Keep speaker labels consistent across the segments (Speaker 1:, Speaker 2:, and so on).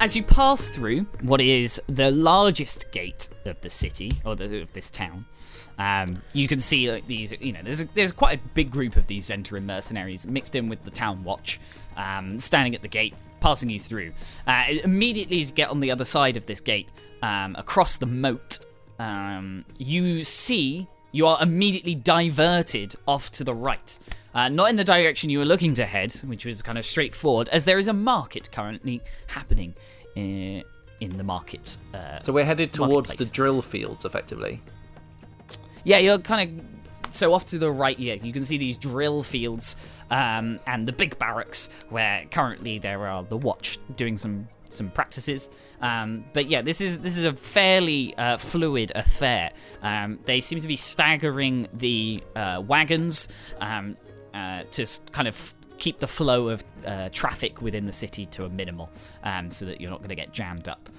Speaker 1: as you pass through what is the largest gate of the city, or of this town, you can see these, there's quite a big group of these Zentarim mercenaries mixed in with the town watch, standing at the gate, passing you through. Immediately as you get on the other side of this gate, across the moat, you are immediately diverted off to the right. Not in the direction you were looking to head, which was kind of straightforward, as there is a market currently happening in the market.
Speaker 2: So we're headed towards the
Speaker 1: marketplace.
Speaker 2: drill fields, effectively.
Speaker 1: Yeah, you're kind of... So off to the right, yeah, you can see these drill fields and the big barracks where currently there are the watch doing some practices. But yeah, this is a fairly fluid affair. They seem to be staggering the wagons to kind of keep the flow of traffic within the city to a minimal, so that you're not going to get jammed up.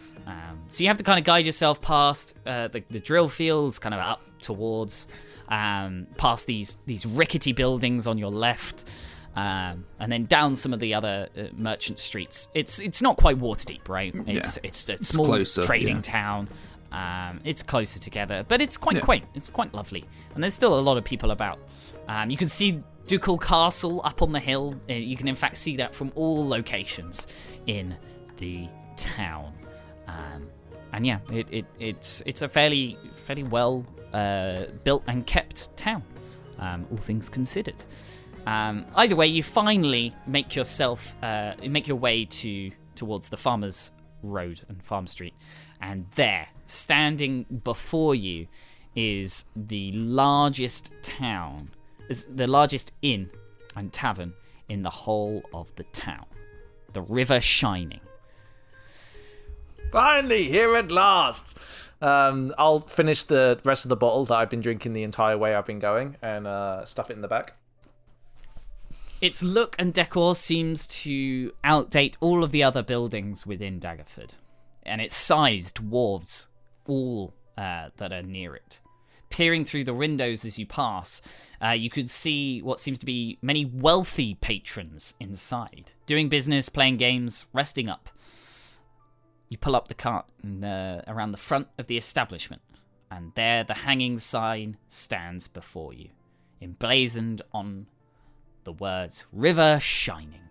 Speaker 1: So you have to kind of guide yourself past the drill fields, kind of up towards, past these rickety buildings on your left, and then down some of the other merchant streets. It's not quite Waterdeep, right? It's a small
Speaker 2: closer,
Speaker 1: trading town. It's closer together, but it's quite quaint. It's quite lovely, and there's still a lot of people about. You can see Ducal Castle up on the hill. You can in fact see that from all locations in the town. And yeah, it's a fairly well built and kept town, all things considered. Either way, you finally make your way towards the Farmer's Road and Farm Street, and there, standing before you, is the largest inn and tavern in the whole of the town, the River Shining.
Speaker 2: Finally, here at last. I'll finish the rest of the bottle that I've been drinking the entire way I've been going and stuff it in the back.
Speaker 1: Its look and decor seems to outdate all of the other buildings within Daggerford, and its size dwarves all that are near it. Peering through the windows as you pass, you could see what seems to be many wealthy patrons inside, doing business, playing games, resting up. You pull up the cart around the front of the establishment, and there the hanging sign stands before you, emblazoned on the words River Shining.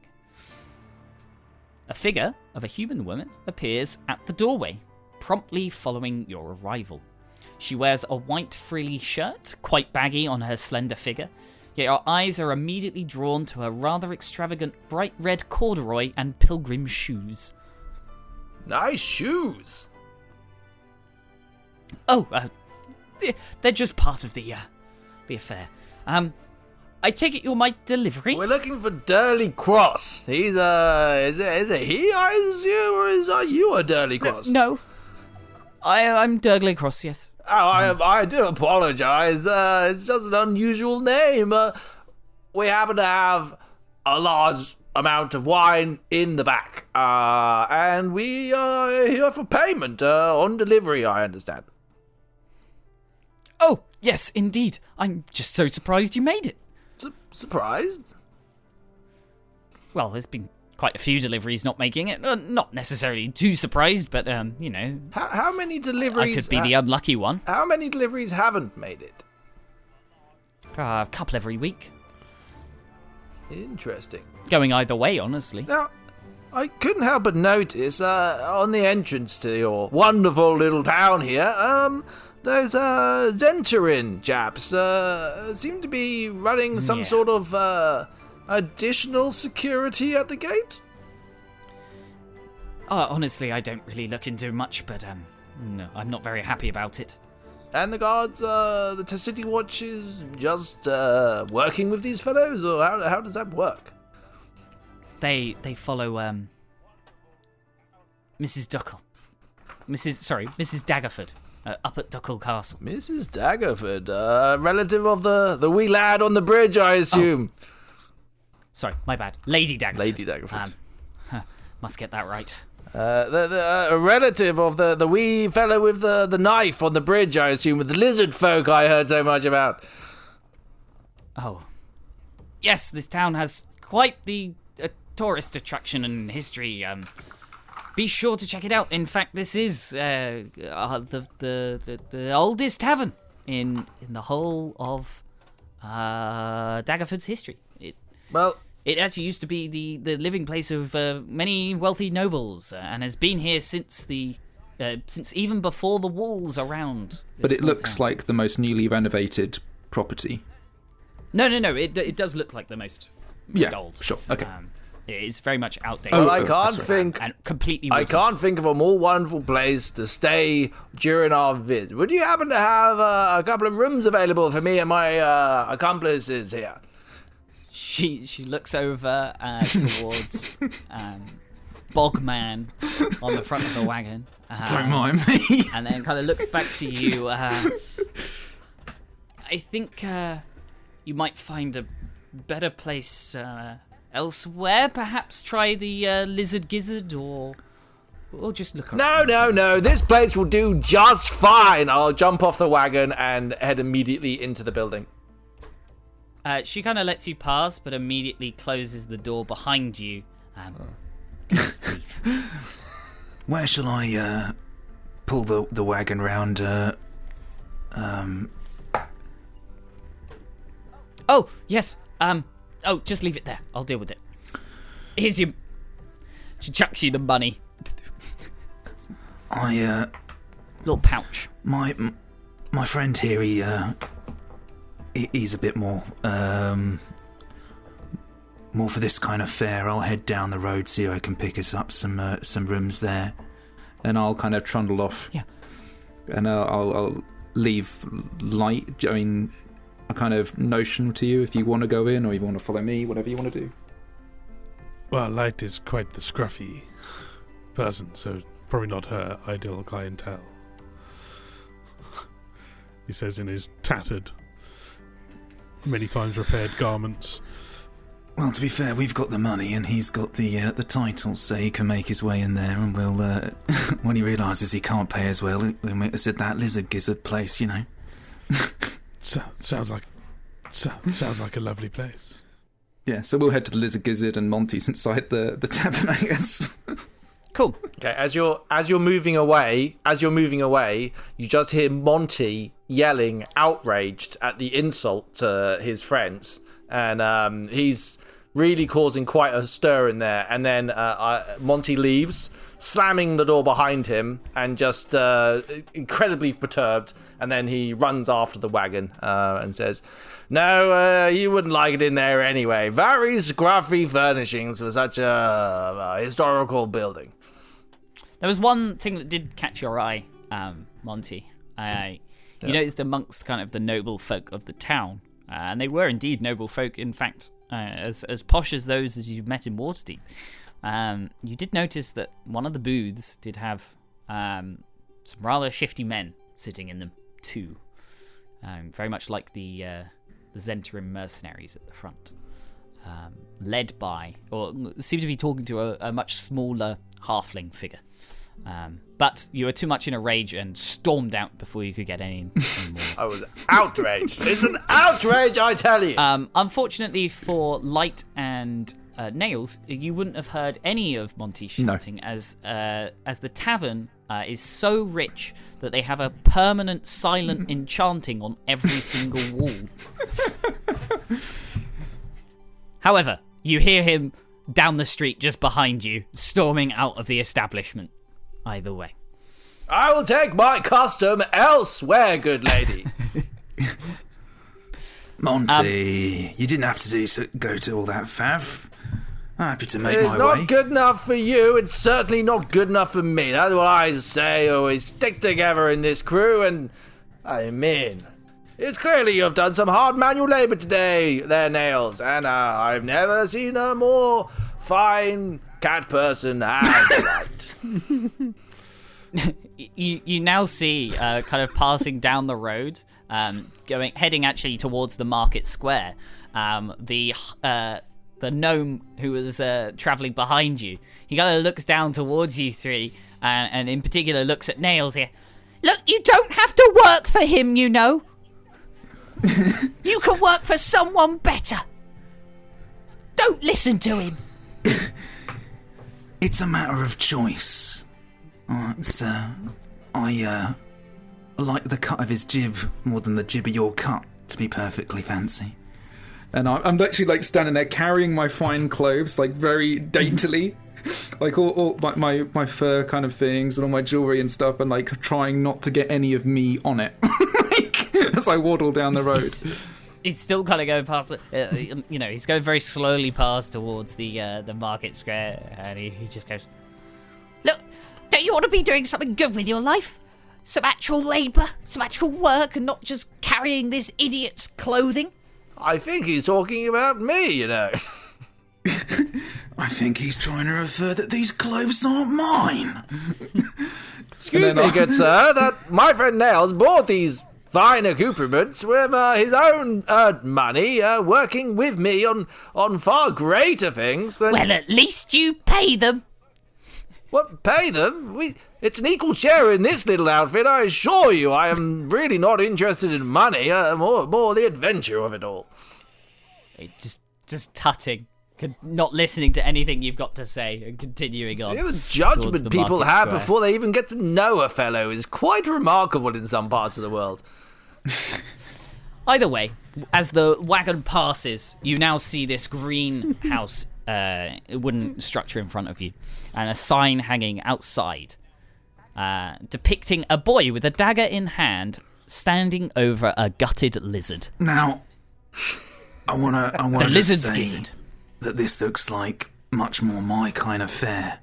Speaker 1: A figure of a human woman appears at the doorway, promptly following your arrival. She wears a white frilly shirt, quite baggy on her slender figure, yet your eyes are immediately drawn to her rather extravagant bright red corduroy and pilgrim shoes.
Speaker 2: Nice shoes.
Speaker 1: Oh, they're just part of the affair. I take it you're my delivery?
Speaker 2: We're looking for Durley Cross. He's is it he, I assume, or are you a Durley Cross?
Speaker 1: No. I'm Durgley Cross, yes.
Speaker 2: Oh, I do apologise. It's just an unusual name. We happen to have a large amount of wine in the back, and we are here for payment on delivery, I understand.
Speaker 1: Oh, yes, indeed. I'm just so surprised you made it.
Speaker 2: Surprised?
Speaker 1: Well, there's been quite a few deliveries not making it. Not necessarily too surprised, but,
Speaker 2: How many deliveries...
Speaker 1: I could be the unlucky one.
Speaker 2: How many deliveries haven't made it?
Speaker 1: A couple every week.
Speaker 2: Interesting.
Speaker 1: Going either way, honestly.
Speaker 2: Now, I couldn't help but notice, on the entrance to your wonderful little town here, those Zentarim chaps seem to be running some sort of additional security at the gate?
Speaker 1: Honestly, I don't really look into much, but no, I'm not very happy about it.
Speaker 2: And the guards, the City Watch is just working with these fellows, or how does that work?
Speaker 1: They follow Mrs. Daggerford, up at Ducal Castle.
Speaker 2: Mrs. Daggerford, relative of the wee lad on the bridge, I assume.
Speaker 1: Oh. Sorry, my bad. Lady Daggerford.
Speaker 2: Lady Daggerford.
Speaker 1: Must get that right.
Speaker 2: A relative of the wee fellow with the knife on the bridge, I assume, with the lizard folk I heard so much about.
Speaker 1: Oh. Yes, this town has quite the tourist attraction and history. be sure to check it out. In fact, this is the oldest tavern in the whole of Daggerford's history. It actually used to be the living place of many wealthy nobles, and has been here since even before the walls around.
Speaker 3: But it looks like the most newly renovated property.
Speaker 1: No. It does look like the most old.
Speaker 3: Sure. Okay.
Speaker 1: It is very much outdated.
Speaker 2: Well, I can't think of a more wonderful place to stay during our visit. Would you happen to have a couple of rooms available for me and my accomplices here?
Speaker 1: She looks over towards Bogman on the front of the wagon.
Speaker 3: Don't mind me.
Speaker 1: And then kind of looks back to you. I think you might find a better place elsewhere. Perhaps try the Lizard Gizzard, or just look around.
Speaker 2: No. This place will do just fine. I'll jump off the wagon and head immediately into the building.
Speaker 1: She kind of lets you pass, but immediately closes the door behind you. Please leave.
Speaker 3: Where shall I pull the wagon round?
Speaker 1: Oh, yes. Just leave it there. I'll deal with it. Here's your... She chucks you the money. Little pouch.
Speaker 3: My friend here, he's a bit more for this kind of fare. I'll head down the road, see if I can pick us up some rooms there, and I'll kind of trundle off.
Speaker 1: Yeah.
Speaker 3: And I'll leave light. I mean, a kind of notion to you if you want to go in or you want to follow me, whatever you want to do.
Speaker 4: Well, Light is quite the scruffy person, so probably not her ideal clientele. He says in his tattered, many times repaired garments.
Speaker 3: Well, to be fair, we've got the money and he's got the titles, so he can make his way in there, and we'll, when he realises he can't pay as well, we'll meet us at that Lizard Gizzard place, you know.
Speaker 4: Sounds like a lovely place.
Speaker 3: Yeah, so we'll head to the Lizard Gizzard, and Monty's inside the tavern, I guess.
Speaker 1: Cool.
Speaker 2: Okay, as you're moving away, you just hear Monty yelling, outraged at the insult to his friends, and he's really causing quite a stir in there. And then Monty leaves, slamming the door behind him, and just incredibly perturbed. And then he runs after the wagon and says, "No, you wouldn't like it in there anyway. Very scruffy furnishings for such a historical building."
Speaker 1: There was one thing that did catch your eye, Monty. You noticed amongst kind of the noble folk of the town, and they were indeed noble folk, in fact, as posh as those as you've met in Waterdeep. You did notice that one of the booths did have some rather shifty men sitting in them too, very much like the Zentarim mercenaries at the front, led by, or seem to be talking to a much smaller halfling figure. But you were too much in a rage and stormed out before you could get any more.
Speaker 2: I was outraged. It's an outrage, I tell you.
Speaker 1: Unfortunately for Light and Nails, you wouldn't have heard any of Monty shouting, as the tavern is so rich that they have a permanent silent enchanting on every single wall. However, you hear him down the street just behind you, storming out of the establishment. Either way.
Speaker 2: I will take my custom elsewhere, good lady.
Speaker 3: Monty, you didn't have to go to all that faff. I'm happy to make my way.
Speaker 2: It's not good enough for you. It's certainly not good enough for me. That's what I say. Always stick together in this crew, and I mean, it's clearly you've done some hard manual labour today, there, Nails, and I've never seen a more fine cat person as Light.
Speaker 1: You now see, kind of passing down the road, heading actually towards the market square, the gnome who was travelling behind you. He kind of looks down towards you three, and in particular looks at Nails here. Look, you don't have to work for him, you know. You can work for someone better. Don't listen to him.
Speaker 3: It's a matter of choice. I like the cut of his jib more than the jib of your cut, to be perfectly fancy.
Speaker 5: And I'm actually like standing there carrying my fine clothes, like very daintily, like all my fur kind of things and all my jewelry and stuff, and like trying not to get any of me on it, like, as I waddle down the road.
Speaker 1: He's still kind of going past, he's going very slowly past towards the market square, and he just goes, "Look, don't you want to be doing something good with your life? Some actual labour, some actual work, and not just carrying this idiot's clothing?"
Speaker 2: I think he's talking about me, you know.
Speaker 3: I think he's trying to refer that these clothes aren't mine.
Speaker 2: Excuse me, good sir, that my friend Nails bought these fine accoutrements with his own money, working with me on far greater things than...
Speaker 1: Well, at least you pay them.
Speaker 2: What, pay them? It's an equal share in this little outfit, I assure you. I am really not interested in money, more the adventure of it all.
Speaker 1: Just tutting, not listening to anything you've got to say, and continuing on.
Speaker 2: The judgment people have before they even get to know a fellow is quite remarkable in some parts of the world.
Speaker 1: Either way, as the wagon passes, you now see this greenhouse wooden structure in front of you, and a sign hanging outside depicting a boy with a dagger in hand standing over a gutted lizard.
Speaker 3: Now, I wanna
Speaker 1: the
Speaker 3: just
Speaker 1: lizard's
Speaker 3: say
Speaker 1: gizzard.
Speaker 3: that this looks like much more my kind of fare.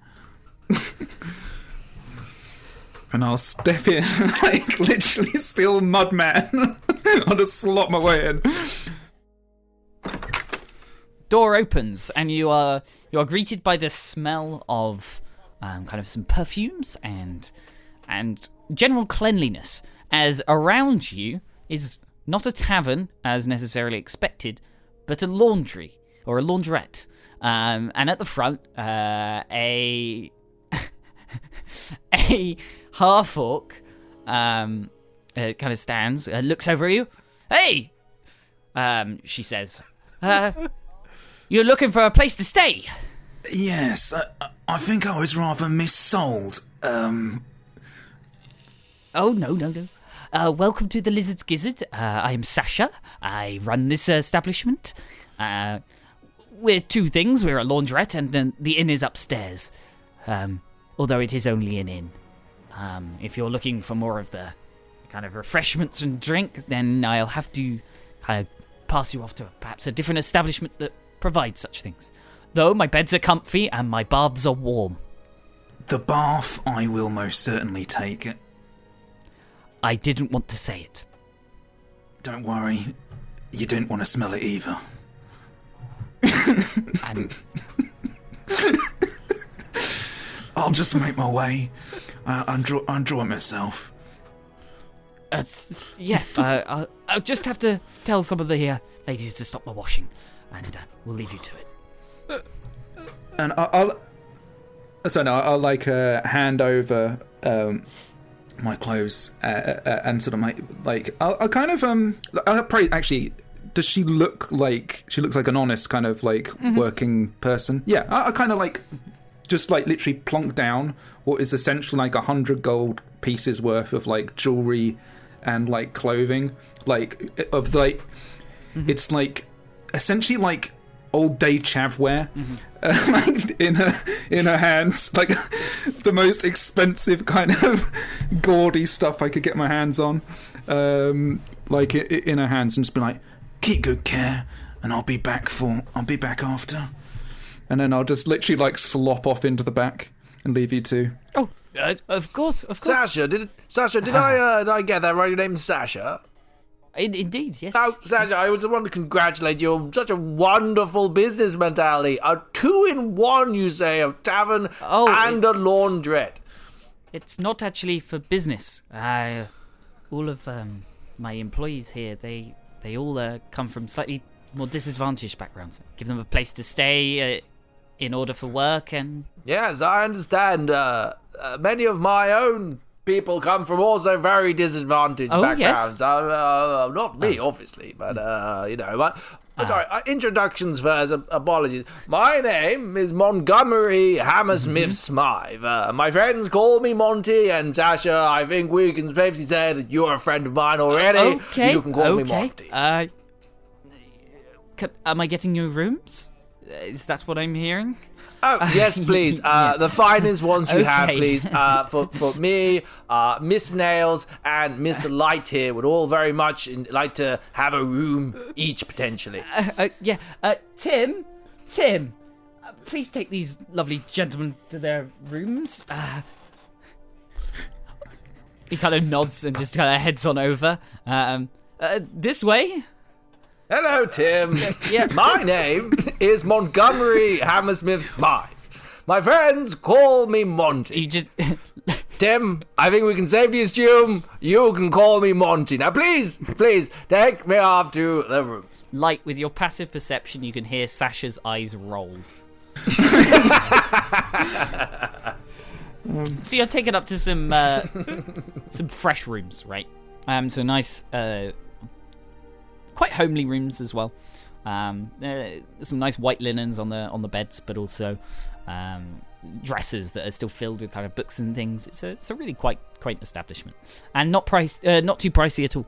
Speaker 5: And I'll step in, like literally still Mudman. I'll just slot my way in.
Speaker 1: Door opens, and you are greeted by the smell of kind of some perfumes and general cleanliness, as around you is not a tavern as necessarily expected, but a laundry or a laundrette, and at the front a half-orc kind of stands, looks over at you. "Hey," she says, "you're looking for a place to stay?"
Speaker 3: Yes, I think I was rather missold.
Speaker 1: Oh, no. Welcome to the Lizard's Gizzard. I am Sasha. I run this establishment. We're two things. We're a laundrette, and the inn is upstairs. Although it is only an inn. If you're looking for more of the kind of refreshments and drink, then I'll have to kind of pass you off to perhaps a different establishment that provides such things. Though my beds are comfy and my baths are warm.
Speaker 3: The bath I will most certainly take.
Speaker 1: I didn't want to say it.
Speaker 3: Don't worry, you didn't want to smell it either.
Speaker 1: And
Speaker 3: I'll just make my way. I enjoy it myself.
Speaker 1: I'll just have to tell some of the ladies to stop the washing, and we'll leave you to it.
Speaker 5: And I'll like hand over
Speaker 3: My clothes.
Speaker 5: and sort of I'll kind of I'll probably actually. Does she look like she looks like an honest kind of like working person? Yeah, I kind of like just like literally plonk down what is essentially like 100 gold pieces worth of like jewelry and like clothing, like of like it's like essentially like old day chavware, like in her hands, like the most expensive kind of gaudy stuff I could get my hands on, like in her hands, and just be like,
Speaker 3: Keep good care, and I'll be back after.
Speaker 5: And then I'll just literally like slop off into the back and leave you two.
Speaker 1: Oh, of course.
Speaker 2: Sasha, did I get that right? Your name's Sasha?
Speaker 1: Indeed, yes.
Speaker 2: Oh, Sasha, I just want to congratulate you on such a wonderful business mentality. A 2-in-1, you say, a tavern and a laundrette.
Speaker 1: It's not actually for business. All of my employees here, they all come from slightly more disadvantaged backgrounds. Give them a place to stay in order for work and...
Speaker 2: Yes, I understand. Many of my own people come from also very disadvantaged backgrounds.
Speaker 1: Yes.
Speaker 2: Not me, obviously, but, Sorry, introductions first. Apologies. My name is Montgomery Hammersmith Smythe. My friends call me Monty, and Sasha, I think we can safely say that you're a friend of mine already.
Speaker 1: Okay.
Speaker 2: You can call me Monty.
Speaker 1: Am I getting your rooms? Is that what I'm hearing?
Speaker 2: Oh, yes, please. The finest ones you have,
Speaker 1: Okay.
Speaker 2: please. For me, Miss Nails and Mr. Light here would all very much like to have a room each, potentially.
Speaker 1: Yeah. Tim, please take these lovely gentlemen to their rooms. He kind of nods and just kind of heads on over. This way.
Speaker 2: Hello, Tim.
Speaker 1: Yeah.
Speaker 2: My name is Montgomery Hammersmith Smythe. My friends call me Monty.
Speaker 1: He just...
Speaker 2: Tim, I think we can safely assume you can call me Monty. Now, please, take me off to the rooms.
Speaker 1: Light, with your passive perception, you can hear Sasha's eyes roll. So you're taken up to some fresh rooms, right? So nice, quite homely rooms as well. Some nice white linens on the beds, but also dressers that are still filled with kind of books and things. It's a really quite quaint establishment, and not too pricey at all.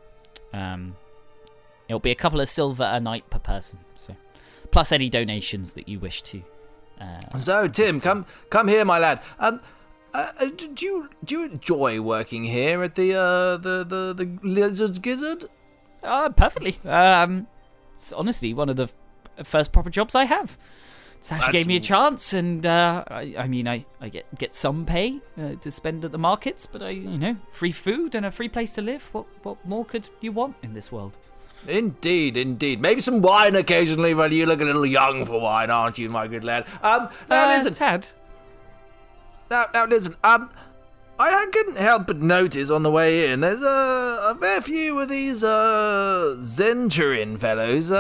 Speaker 1: It'll be a couple of silver a night per person, so plus any donations that you wish to.
Speaker 2: So, Tim, come here, my lad. Do you enjoy working here at the Lizard's Gizzard?
Speaker 1: Perfectly. It's honestly one of the first proper jobs I have. Sasha gave me a chance, and I get some pay to spend at the markets, but free food and a free place to live. What more could you want in this world?
Speaker 2: Indeed. Maybe some wine occasionally, but you look a little young for wine, aren't you, my good lad? Now listen.
Speaker 1: Tad.
Speaker 2: Now listen. I couldn't help but notice on the way in, there's a fair few of these Zenturin fellows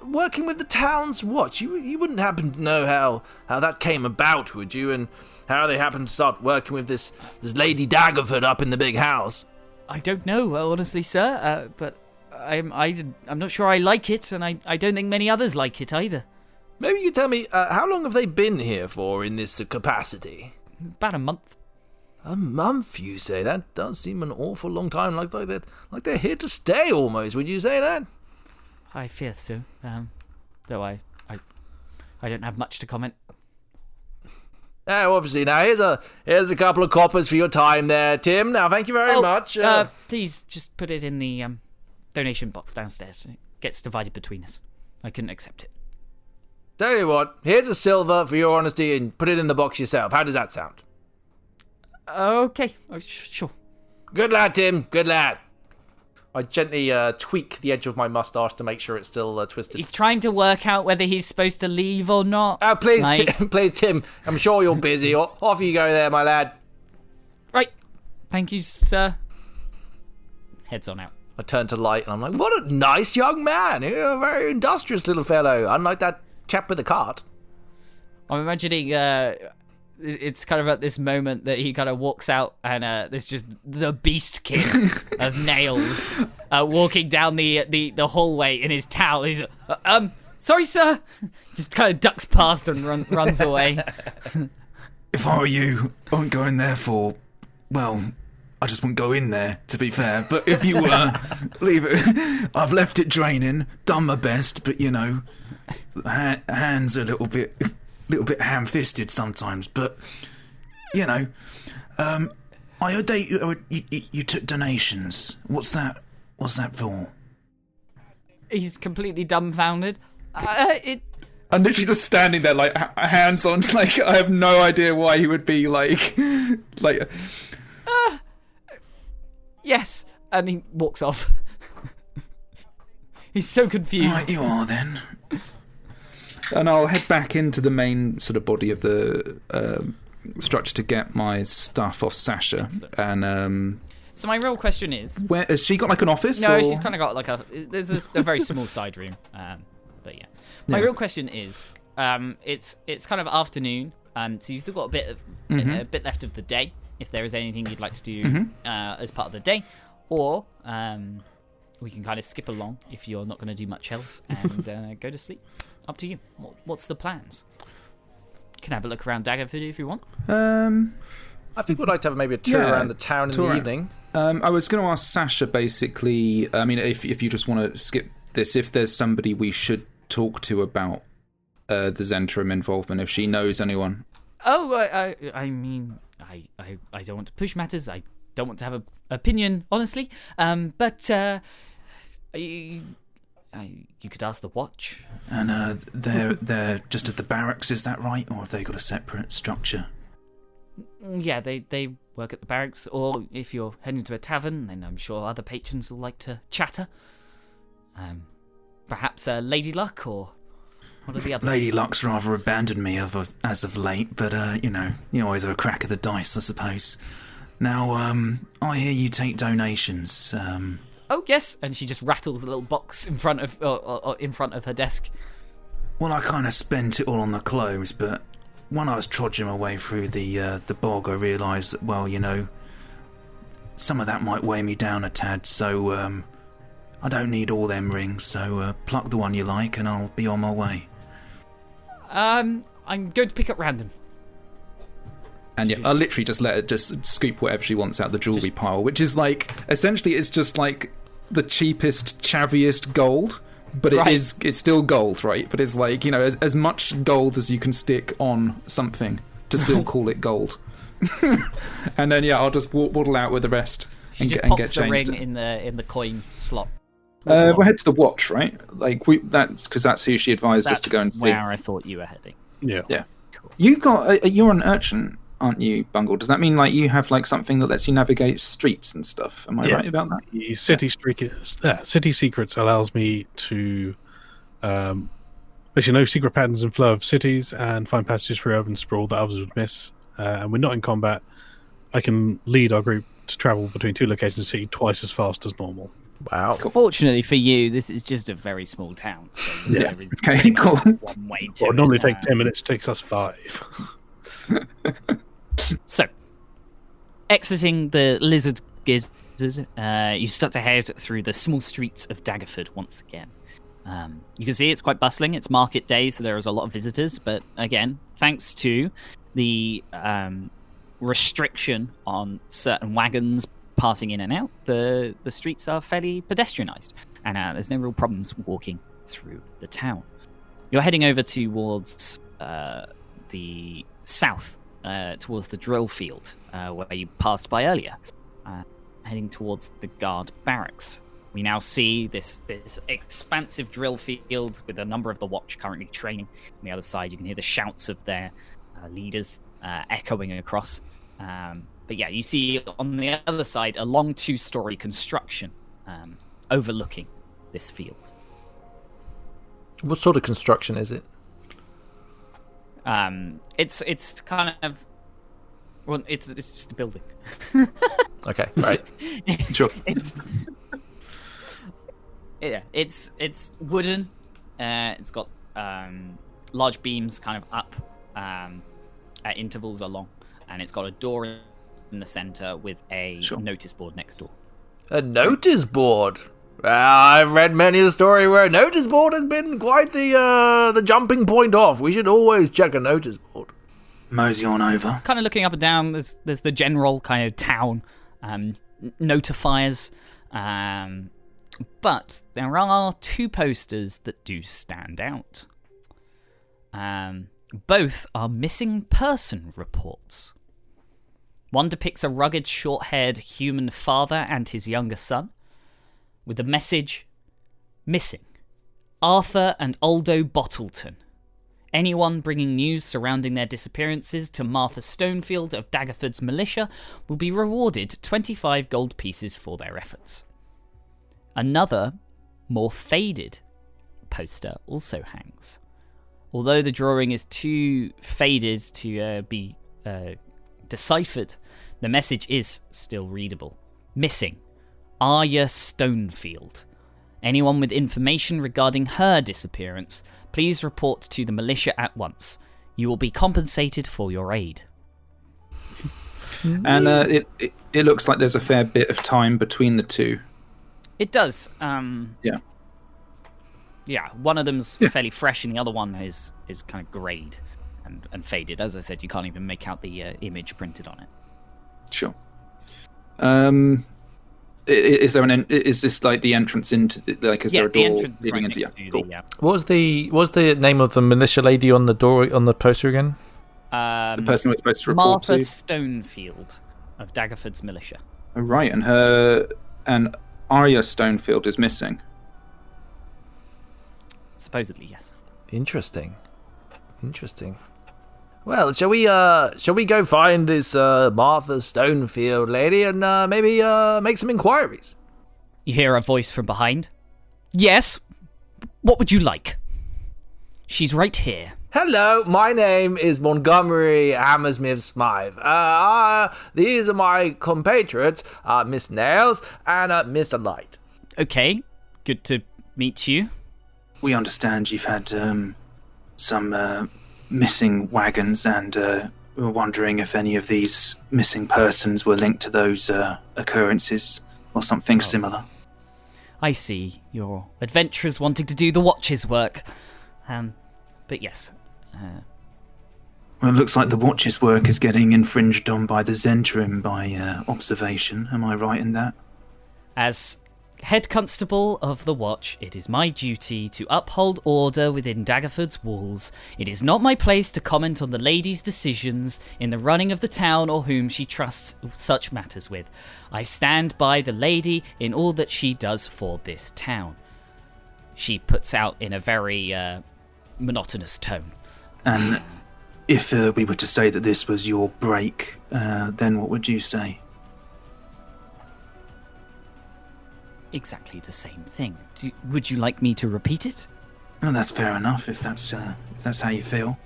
Speaker 2: working with the town's watch. You wouldn't happen to know how that came about, would you? And how they happened to start working with this Lady Daggerford up in the big house?
Speaker 1: I don't know, honestly, sir. But I'm not sure I like it, and I don't think many others like it either.
Speaker 2: Maybe you tell me, how long have they been here for in this capacity?
Speaker 1: About a month.
Speaker 2: A month, you say? That does seem an awful long time, like they're here to stay almost. Would you say that?
Speaker 1: I fear so. Though I don't have much to comment.
Speaker 2: Obviously. Now here's a couple of coppers for your time there, Tim. Now thank you very much.
Speaker 1: Please just put it in the donation box downstairs. It gets divided between us. I couldn't accept it.
Speaker 2: Tell you what, here's a silver for your honesty, and put it in the box yourself. How does that sound?
Speaker 1: Okay, sure.
Speaker 2: Good lad, Tim. Good lad. I gently tweak the edge of my mustache to make sure it's still twisted.
Speaker 1: He's trying to work out whether he's supposed to leave or not.
Speaker 2: Oh, please, please, Tim. I'm sure you're busy. Off you go there, my lad.
Speaker 1: Right. Thank you, sir. Heads on out.
Speaker 2: I turn to Light, and I'm like, what a nice young man. You're a very industrious little fellow, unlike that chap with the cart.
Speaker 1: I'm imagining it's kind of at this moment that he kind of walks out, and there's just the Beast King of Nails walking down the hallway in his towel. He's sorry, sir. Just kind of ducks past and runs away.
Speaker 3: If I were you, I wouldn't go in there for, well, I just wouldn't go in there, to be fair. But if you were, leave it. I've left it draining, done my best, but hands are a little bit ham-fisted sometimes, but I heard you took donations. What's that for?
Speaker 1: He's completely dumbfounded.
Speaker 5: I'm literally just standing there, like hands on. Like I have no idea why he would be like.
Speaker 1: Yes, and he walks off. He's so confused.
Speaker 3: Right, you are then.
Speaker 5: And I'll head back into the main sort of body of the structure to get my stuff off Sasha. And
Speaker 1: so my real question is,
Speaker 5: where has she got like an office?
Speaker 1: No,
Speaker 5: or?
Speaker 1: she's kind of got like there's a very small side room. But yeah, my real question is, it's kind of afternoon, so you've still got a bit left of the day. If there is anything you'd like to do as part of the day, or we can kind of skip along if you're not going to do much else and go to sleep. Up to you. What's the plans? You can have a look around Daggerford if you want.
Speaker 2: I think we'd like to have maybe a tour around the town in the evening.
Speaker 5: I was going to ask Sasha, basically, I mean, if you just want to skip this, if there's somebody we should talk to about the Zentrum involvement, if she knows anyone.
Speaker 1: Oh, I mean, I don't want to push matters. I don't want to have an opinion, honestly. But you could ask the Watch.
Speaker 3: And they're just at the barracks, is that right? Or have they got a separate structure?
Speaker 1: Yeah, they work at the barracks, or if you're heading to a tavern, then I'm sure other patrons will like to chatter. Perhaps Lady Luck, or what are the others?
Speaker 3: Lady Luck's rather abandoned me as of late, but you always have a crack of the dice, I suppose. Now, I hear you take donations.
Speaker 1: Oh yes, and she just rattles the little box in front of her desk.
Speaker 3: Well, I kind of spent it all on the clothes, but when I was trudging my way through the bog, I realised that, well, some of that might weigh me down a tad, so I don't need all them rings, so pluck the one you like and I'll be on my way.
Speaker 1: I'm going to pick up random.
Speaker 5: And I'll literally just let her just scoop whatever she wants out the jewellery pile, which is like, essentially it's just like the cheapest, chavviest gold. But it's still gold, right? But it's like, as much gold as you can stick on something to still call it gold. And then, I'll just waddle out with the rest and get changed.
Speaker 1: The ring in the coin slot.
Speaker 5: We'll head to the Watch, right? Like, that's because that's who she advised us to go and see.
Speaker 1: Where I thought you were heading.
Speaker 4: Yeah.
Speaker 5: Cool. You're an urchin, aren't you, Bungle? Does that mean like you have like something that lets you navigate streets and stuff? Am I right about that?
Speaker 4: The city secrets allows me to basically know secret patterns and flow of cities and find passages through urban sprawl that others would miss. And when not in combat, I can lead our group to travel between two locations in the city twice as fast as normal.
Speaker 2: Wow.
Speaker 1: Cool. Fortunately for you, this is just a very small town. So
Speaker 5: Okay, cool.
Speaker 1: One way to
Speaker 4: Well, it normally takes 10 minutes, takes us 5. So, exiting the Lizard Gizzard, you start to head through the small streets of Daggerford once again. You can see it's quite bustling. It's market day, so there is a lot of visitors. But again, thanks to the restriction on certain wagons passing in and out, the streets are fairly pedestrianised, and there's no real problems walking through the town. You're heading over towards the south, towards the drill field where you passed by earlier, heading towards the guard barracks. We now see this expansive drill field with a number of the Watch currently training. On the other side, you can hear the shouts of their leaders echoing across. But yeah, you see on the other side a long 2-story construction overlooking this field.
Speaker 2: What sort of construction is it?
Speaker 1: It's kind of, well, it's just a building.
Speaker 2: Okay, right.
Speaker 5: Sure.
Speaker 1: It's wooden. It's got large beams kind of up at intervals along, and it's got a door in the center with a notice board next door.
Speaker 2: A notice board? I've read many a story where a notice board has been quite the jumping point off. We should always check a notice board.
Speaker 3: Mosey on over.
Speaker 1: Kind of looking up and down, there's the general kind of town notifiers, but there are 2 posters that do stand out. Both are missing person reports. One depicts a rugged, short-haired human father and his younger son, with the message, "Missing. Arthur and Aldo Bottleton. Anyone bringing news surrounding their disappearances to Martha Stonefield of Daggerford's militia will be rewarded 25 gold pieces for their efforts." Another, more faded, poster also hangs. Although the drawing is too faded to be deciphered, the message is still readable. "Missing. Arya Stonefield. Anyone with information regarding her disappearance, please report to the militia at once. You will be compensated for your aid."
Speaker 5: And it looks like there's a fair bit of time between the two.
Speaker 4: It does.
Speaker 5: Yeah.
Speaker 4: Yeah, one of them's fairly fresh, and the other one is kind of greyed and faded. As I said, you can't even make out the image printed on it.
Speaker 5: Sure. Is there is this like the entrance into is there a door leading into? Yeah. Cool.
Speaker 2: What was the name of the militia lady on the door on the poster again?
Speaker 5: The person we're supposed to report
Speaker 4: Martha
Speaker 5: to.
Speaker 4: Stonefield of Daggerford's militia.
Speaker 5: Oh, right, and Arya Stonefield is missing.
Speaker 4: Supposedly, yes.
Speaker 2: Interesting. Well, shall we go find this Martha Stonefield lady and maybe make some inquiries?
Speaker 4: You hear a voice from behind. Yes. What would you like? She's right here.
Speaker 2: Hello, my name is Montgomery Hammersmith Smythe. These are my compatriots, Miss Nails and Mr. Light.
Speaker 4: Okay, good to meet you.
Speaker 3: We understand you've had some missing wagons, and we were wondering if any of these missing persons were linked to those occurrences or something similar.
Speaker 4: I see. Your adventurers wanting to do the Watch's work. But yes.
Speaker 3: Well, it looks like the Watch's work is getting infringed on by the Zentrim by observation. Am I right in that?
Speaker 4: As head constable of the Watch, it is my duty to uphold order within Daggerford's walls. It is not my place to comment on the lady's decisions in the running of the town or whom she trusts such matters with. I stand by the lady in all that she does for this town. She puts out in a very monotonous tone.
Speaker 3: And if we were to say that this was your break, then what would you say?
Speaker 4: Exactly the same thing. Would you like me to repeat it?
Speaker 3: Well, that's fair enough, if that's how you feel.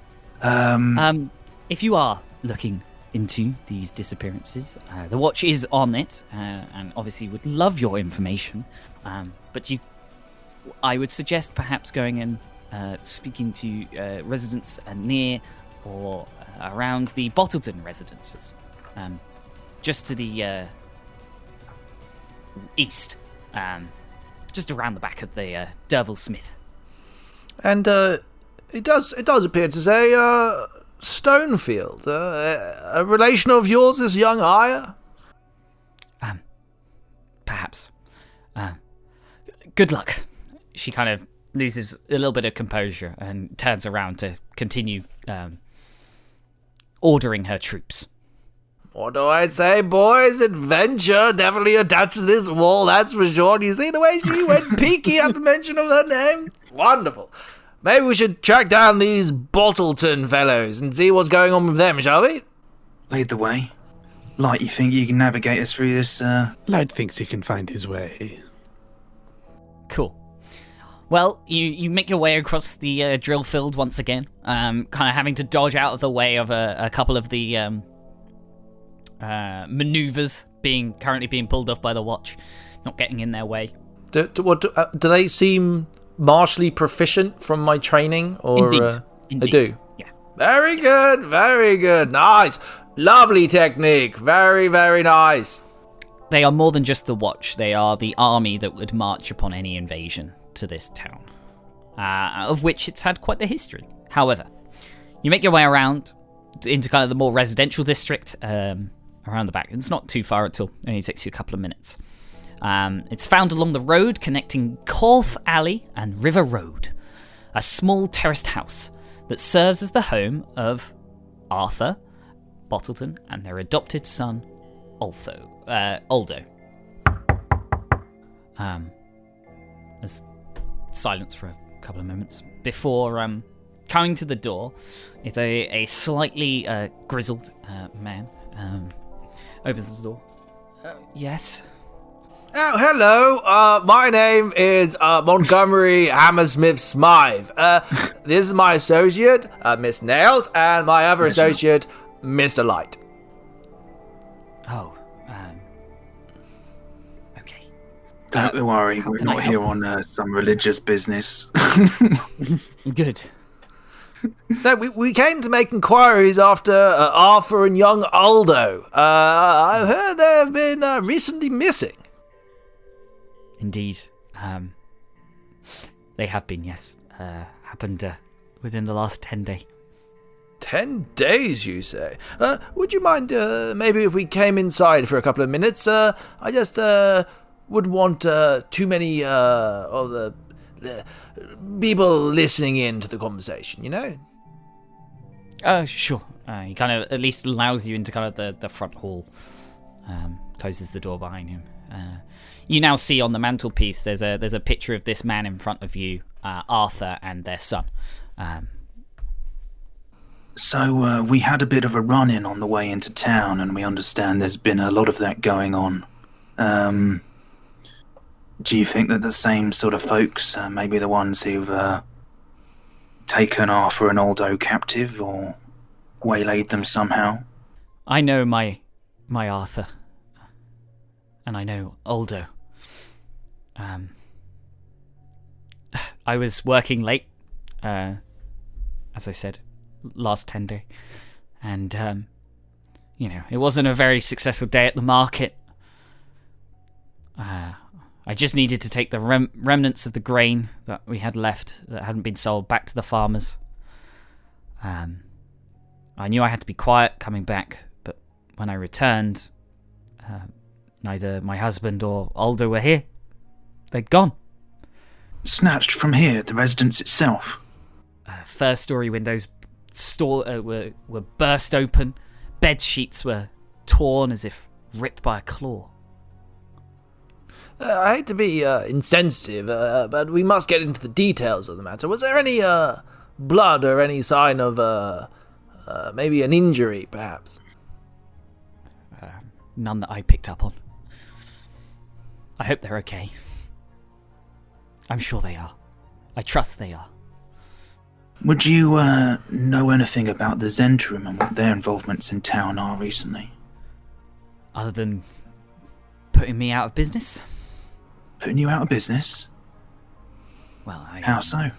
Speaker 4: If you are looking into these disappearances, the Watch is on it, and obviously would love your information. But I would suggest perhaps going and speaking to residents near or around the Bottleton residences, just to the east, just around the back of the Derville Smith.
Speaker 2: And it does appear to say Stonefield, a relation of yours, this young Arya?
Speaker 4: Perhaps. Good luck. She kind of loses a little bit of composure and turns around to continue ordering her troops.
Speaker 2: What do I say, boys? Adventure definitely attached to this wall, that's for sure. Do you see the way she went peaky at the mention of her name? Wonderful. Maybe we should track down these Bottleton fellows and see what's going on with them, shall we?
Speaker 3: Lead the way. Light, you think you can navigate us through this?
Speaker 6: Light thinks he can find his way.
Speaker 4: Cool. Well, you make your way across the drill field once again, kind of having to dodge out of the way of a couple of the maneuvers currently being pulled off by the Watch, not getting in their way.
Speaker 2: Do they seem martially proficient from my training? Or,
Speaker 4: Indeed.
Speaker 2: They do?
Speaker 4: Yeah.
Speaker 2: Very good. Nice. Lovely technique. Very, very nice.
Speaker 4: They are more than just the Watch. They are the army that would march upon any invasion to this town, of which it's had quite the history. However, you make your way around into kind of the more residential district around the back. It's not too far at all. It only takes you a couple of minutes. It's found along the road connecting Corth Alley and River Road, a small terraced house that serves as the home of Arthur Bottleton and their adopted son, Aldo. There's silence for a couple of moments before coming to the door. It's a slightly grizzled man. Opens the door. Yes.
Speaker 2: Oh, hello. My name is Montgomery Hammersmith Smythe. This is my associate, Miss Nails, and my other associate, Mr. Light.
Speaker 4: Oh, okay.
Speaker 3: Don't worry, we're not here on some religious business.
Speaker 4: Good.
Speaker 2: No, we came to make inquiries after Arthur and young Aldo. I've heard they have been recently missing.
Speaker 1: indeed. They have been, yes. Happened within the last 10 days.
Speaker 2: 10 days, you say? Would you mind, maybe if we came inside for a couple of minutes? I just, wouldn't want, too many, of the people listening in to the conversation, you know?
Speaker 1: Sure. He kind of at least allows you into kind of the front hall. Closes the door behind him. You now see on the mantelpiece there's a picture of this man in front of you, Arthur, and their son.
Speaker 3: So we had a bit of a run-in on the way into town, and we understand there's been a lot of that going on. Do you think that the same sort of folks, maybe the ones who've taken Arthur and Aldo captive, or waylaid them somehow?
Speaker 1: I know my Arthur, and I know Aldo. I was working late, as I said, last 10 day, and it wasn't a very successful day at the market. I just needed to take the remnants of the grain that we had left that hadn't been sold back to the farmers. I knew I had to be quiet coming back, but when I returned, neither my husband or Aldo were here. They'd gone.
Speaker 3: Snatched from here, the residence itself?
Speaker 1: First-story windows were burst open. Bed sheets were torn as if ripped by a claw.
Speaker 2: I hate to be insensitive, but we must get into the details of the matter. Was there any blood or any sign of maybe an injury, perhaps?
Speaker 1: None that I picked up on. I hope they're okay. I'm sure they are. I trust they are.
Speaker 3: Would you know anything about the Zentrum and what their involvements in town are recently?
Speaker 1: Other than putting me out of business?
Speaker 3: Putting you out of business?
Speaker 1: Well,
Speaker 3: How so?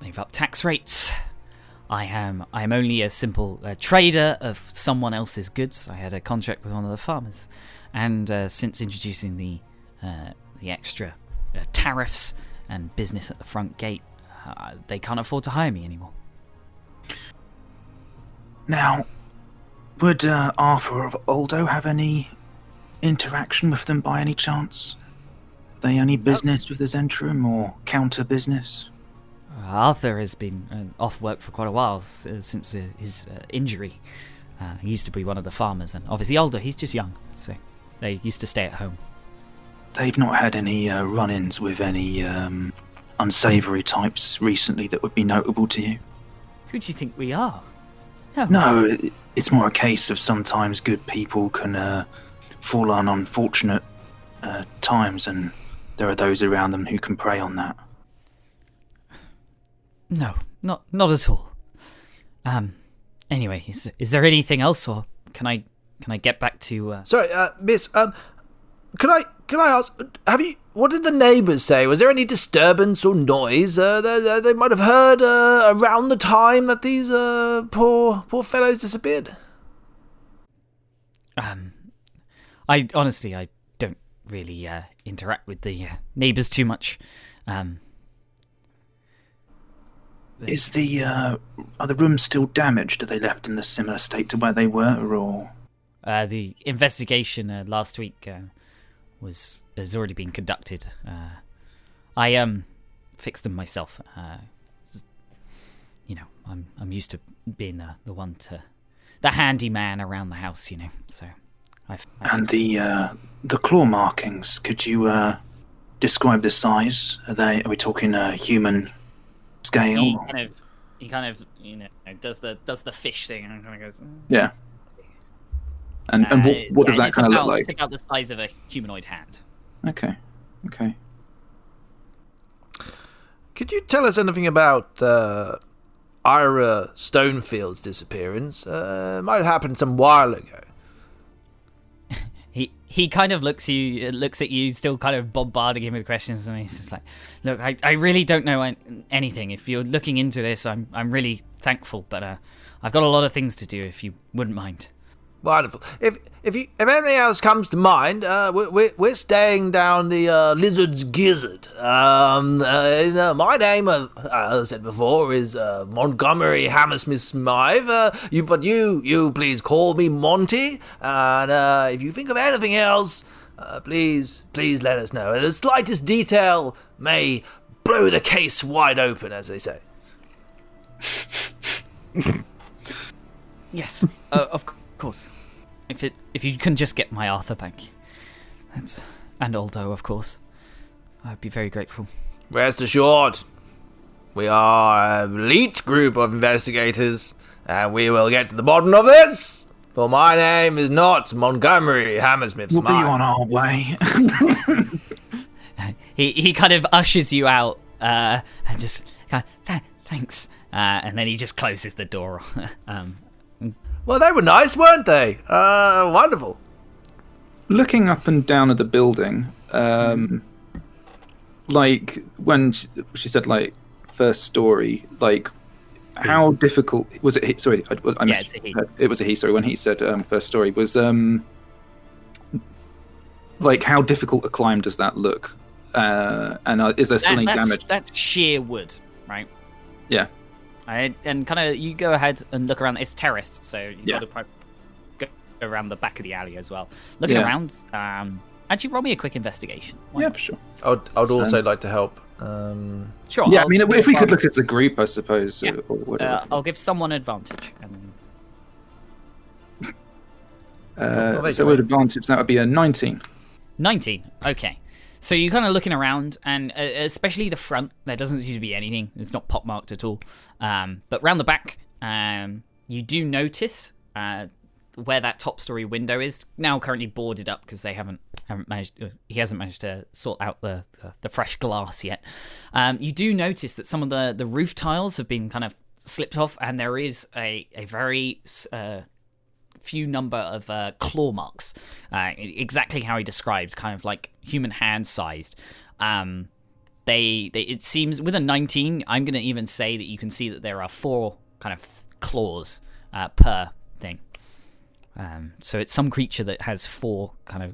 Speaker 1: They've upped tax rates. I am only a simple trader of someone else's goods. I had a contract with one of the farmers, and since introducing the extra tariffs and business at the front gate, they can't afford to hire me anymore.
Speaker 3: Now, would Arthur or Aldo have any interaction with them by any chance? Have they any business with the Zentrum or counter business?
Speaker 1: Arthur has been off work for quite a while since his injury. He used to be one of the farmers, and obviously Aldo, he's just young, so they used to stay at home.
Speaker 3: They've not had any run-ins with any unsavoury types recently that would be notable to you?
Speaker 1: Who do you think we are?
Speaker 3: No, it's more a case of sometimes good people can fall on unfortunate times, and there are those around them who can prey on that.
Speaker 1: No, not at all. Anyway, is there anything else, or can I get back to?
Speaker 2: Sorry, miss. Can I ask? What did the neighbours say? Was there any disturbance or noise they might have heard around the time that these poor fellows disappeared?
Speaker 1: I honestly don't really interact with the neighbours too much.
Speaker 3: Is are the rooms still damaged? Are they left in a similar state to where they were, or?
Speaker 1: The investigation last week has already been conducted. I fixed them myself. I'm used to being the one to the handyman around the house. So.
Speaker 3: And the claw markings. Could you describe the size? Are we talking human scale?
Speaker 1: He kind of does the fish thing and kind of goes.
Speaker 3: Yeah. And what does that kind of look like?
Speaker 1: It's about the size of a humanoid hand.
Speaker 3: Okay.
Speaker 2: Could you tell us anything about Ira Stonefield's disappearance? Might have happened some while ago.
Speaker 1: He kind of looks at you, still kind of bombarding him with questions, and he's just like, "Look, I really don't know anything. If you're looking into this, I'm really thankful, but I've got a lot of things to do. If you wouldn't mind."
Speaker 2: Wonderful. If anything else comes to mind, we're staying down the Lizard's Gizzard. My name, as I said before, is Montgomery Hammersmith Smythe. But you please call me Monty. And if you think of anything else, please let us know. The slightest detail may blow the case wide open, as they say.
Speaker 1: Yes, of course. If you can just get my Arthur back, and Aldo, of course, I'd be very grateful.
Speaker 2: Rest assured, we are an elite group of investigators, and we will get to the bottom of this. For my name is not Montgomery Hammersmith
Speaker 3: We'll be
Speaker 2: Smythe.
Speaker 3: on our way.
Speaker 1: He kind of ushers you out, and just kind of, thanks, and then he just closes the door.
Speaker 2: Well, they were nice, weren't they? Wonderful.
Speaker 5: Looking up and down at the building, like when she said like first story, like how difficult was it? Sorry, I missed.
Speaker 4: It's a he.
Speaker 5: It was a he. Sorry, when he said first story was like how difficult a climb does that look? And is there still any damage?
Speaker 4: That's sheer wood, right?
Speaker 5: Yeah.
Speaker 4: And kind of you go ahead and look around. It's terraced, so you've
Speaker 5: Yeah.
Speaker 4: got to go around the back of the alley as well. Looking around, actually roll me a quick investigation. Why
Speaker 5: Yeah,
Speaker 4: not?
Speaker 5: for sure.
Speaker 2: I'd also like to help.
Speaker 4: Sure.
Speaker 5: Yeah,
Speaker 4: I'll
Speaker 5: I mean,
Speaker 4: give
Speaker 5: if we could
Speaker 4: advantage.
Speaker 5: look as a group, I suppose,
Speaker 4: Yeah.
Speaker 5: or whatever.
Speaker 4: I'll give someone advantage.
Speaker 5: So with advantage, that would be a 19.
Speaker 1: 19. Okay. So you're kind of looking around, and especially the front, there doesn't seem to be anything. It's not pockmarked at all. But round the back, you do notice where that top story window is now currently boarded up because they haven't managed. He hasn't managed to sort out the fresh glass yet. You do notice that some of the roof tiles have been kind of slipped off, and there is a very few number of claw marks, exactly how he described, kind of like human hand sized. They it seems with a 19, I'm going to even say that you can see that there are 4 kind of claws per thing. So it's some creature that has 4 kind of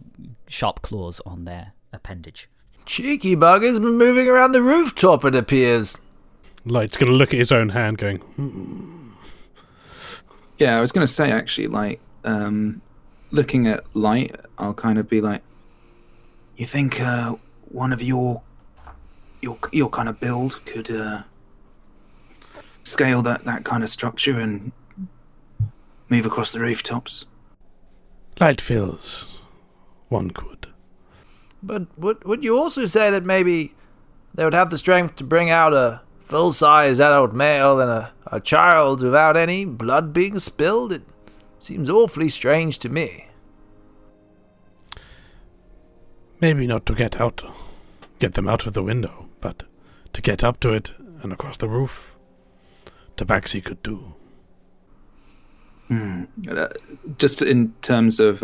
Speaker 1: sharp claws on their appendage.
Speaker 2: Cheeky buggers been moving around the rooftop, it appears.
Speaker 6: Light's going to look at his own hand going,
Speaker 5: Yeah, I was going to say, actually, like, looking at Light, I'll kind of be like, you think one of your kind of build could scale that kind of structure and move across the rooftops?
Speaker 6: Light feels one could.
Speaker 2: But would you also say that maybe they would have the strength to bring out a full-size adult male and a child without any blood being spilled? It seems awfully strange to me.
Speaker 6: Maybe not to get them out of the window, but to get up to it and across the roof. Tabaxi could do.
Speaker 5: Just in terms of,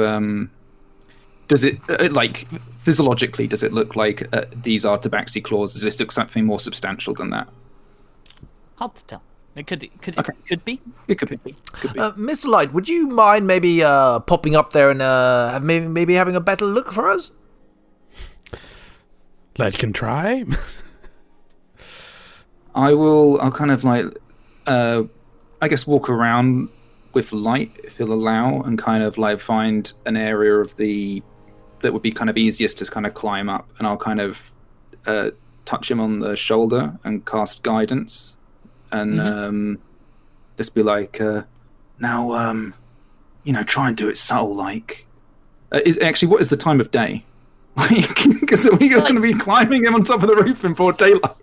Speaker 5: does it, like, physiologically, does it look like these are tabaxi claws? Does this look something more substantial than that?
Speaker 4: Hard to tell. It could be.
Speaker 5: It could be.
Speaker 2: Mr. Light, would you mind maybe popping up there and maybe having a better look for us?
Speaker 6: Light can try.
Speaker 5: I'll kind of like, I guess walk around with Light, if he'll allow, and kind of like find an area of that would be kind of easiest to kind of climb up, and I'll kind of touch him on the shoulder and cast guidance, and just be like, now, try and do it subtle, like. What is the time of day? Like, because we are going to be climbing him on top of the roof in broad daylight.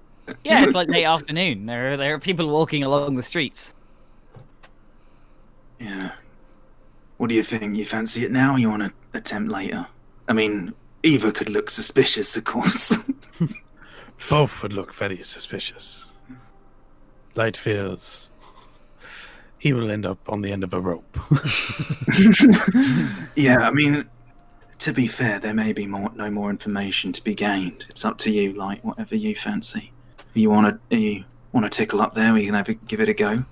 Speaker 4: Yeah, it's like late afternoon. There are people walking along the streets.
Speaker 3: Yeah. What do you think? You fancy it now, or you want to attempt later? I mean, either could look suspicious, of course.
Speaker 6: Both would look very suspicious. Light feels he will end up on the end of a rope.
Speaker 3: Yeah, I mean, to be fair, there may be no more information to be gained. It's up to you, like, whatever you fancy. You want to tickle up there, we can give it a go.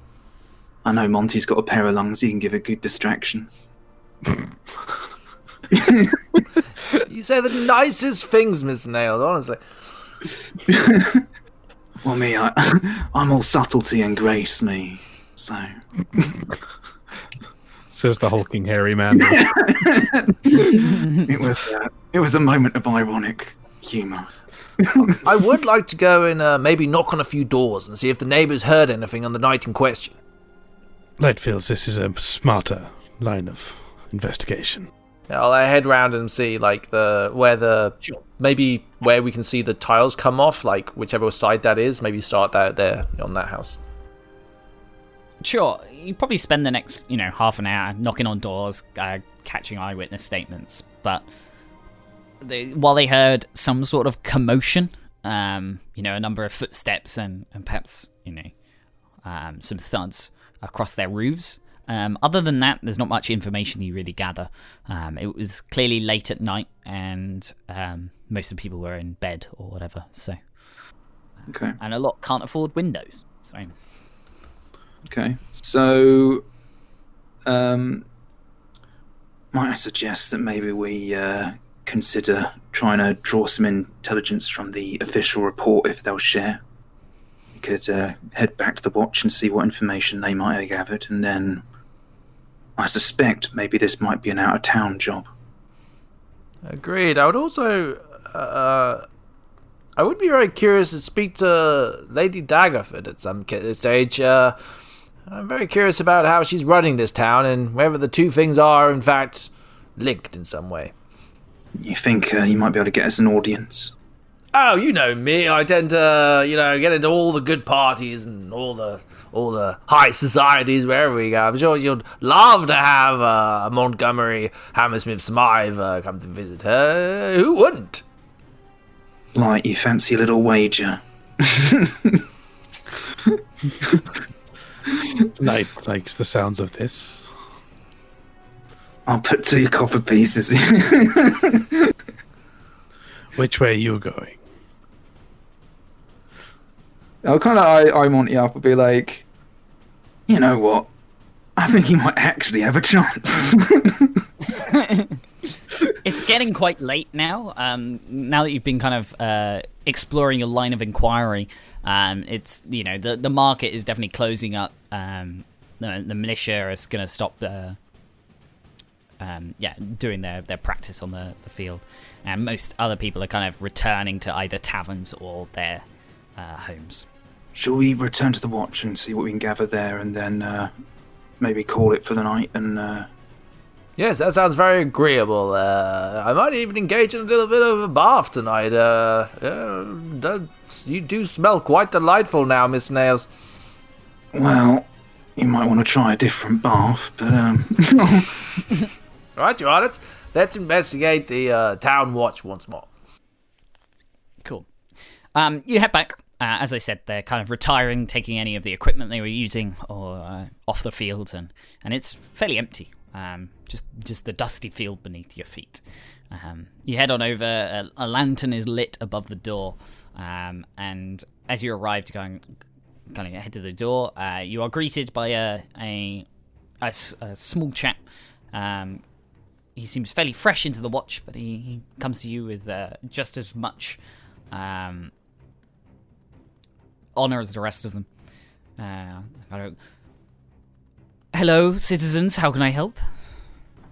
Speaker 3: I know Monty's got a pair of lungs, he can give a good distraction.
Speaker 2: You say the nicest things, Miss Nails, honestly.
Speaker 3: Well, me, I'm all subtlety and grace, me. So.
Speaker 6: Says the hulking hairy man.
Speaker 3: It was a moment of ironic humour.
Speaker 2: I would like to go and maybe knock on a few doors and see if the neighbours heard anything on the night in question.
Speaker 6: Light feels this is a smarter line of investigation.
Speaker 2: I'll head round and see maybe where we can see the tiles come off, like whichever side that is. Maybe start that there on that house.
Speaker 1: Sure, you probably spend the next, half an hour knocking on doors, catching eyewitness statements. But while they heard some sort of commotion, a number of footsteps and perhaps, some thuds across their roofs. Other than that, there's not much information you really gather. It was clearly late at night, and most of the people were in bed or whatever. So,
Speaker 3: okay,
Speaker 1: and a lot can't afford windows. So.
Speaker 3: Okay, so might I suggest that maybe we consider trying to draw some intelligence from the official report if they'll share? We could head back to the watch and see what information they might have gathered, and then I suspect maybe this might be an out-of-town job.
Speaker 2: Agreed. I would also... I would be very curious to speak to Lady Daggerford at some stage. I'm very curious about how she's running this town and whether the two things are, in fact, linked in some way.
Speaker 3: You think you might be able to get us an audience?
Speaker 2: Oh, you know me. I tend to, get into all the good parties and all the high societies wherever we go. I'm sure you'd love to have Montgomery Hammersmith Smythe come to visit her. Who wouldn't?
Speaker 3: Like, you fancy a little wager?
Speaker 6: Light likes the sounds of this.
Speaker 3: I'll put 2 copper pieces in.
Speaker 6: Which way are you going?
Speaker 3: I'll kind of eye Monty up and be like, you know what? I think he might actually have a chance.
Speaker 1: It's getting quite late now. Now that you've been kind of exploring your line of inquiry, it's the market is definitely closing up. The militia is going to stop doing their practice on the field, and most other people are kind of returning to either taverns or their homes.
Speaker 3: Shall we return to the watch and see what we can gather there, and then maybe call it for the night? And
Speaker 2: yes, that sounds very agreeable. I might even engage in a little bit of a bath tonight. You do smell quite delightful now, Miss Nails.
Speaker 3: Well, you might want to try a different bath, but
Speaker 2: Right, you are. Let's investigate the town watch once more.
Speaker 1: Cool. You head back. As I said, they're kind of retiring, taking any of the equipment they were using or off the field, and it's fairly empty. Just the dusty field beneath your feet. You head on over. A lantern is lit above the door, and as you arrive to kind of head to the door, you are greeted by a small chap. He seems fairly fresh into the watch, but he comes to you with just as much honor as the rest of them. Hello, citizens. How can I help?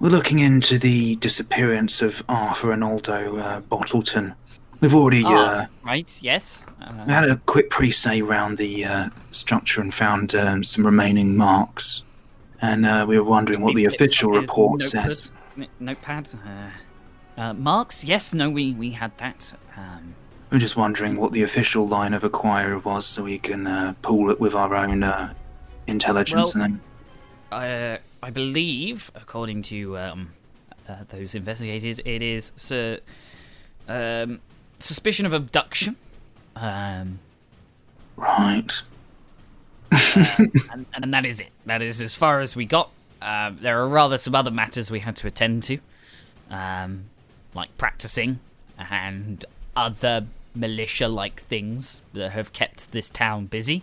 Speaker 3: we're looking into the disappearance of Arthur and Aldo Bottleton. We've already
Speaker 1: right, yes.
Speaker 3: we had a quick pre-say round the structure and found some remaining marks. And we were wondering what the official report says.
Speaker 1: Notepad. Marks? Yes, no, we had that.
Speaker 3: We're just wondering what the official line of acquirer was so we can pool it with our own intelligence.
Speaker 1: Well, I believe, according to those investigators, it is suspicion of abduction.
Speaker 3: Right.
Speaker 1: And that is it. That is as far as we got. There are some other matters we had to attend to, like practicing and other militia-like things that have kept this town busy.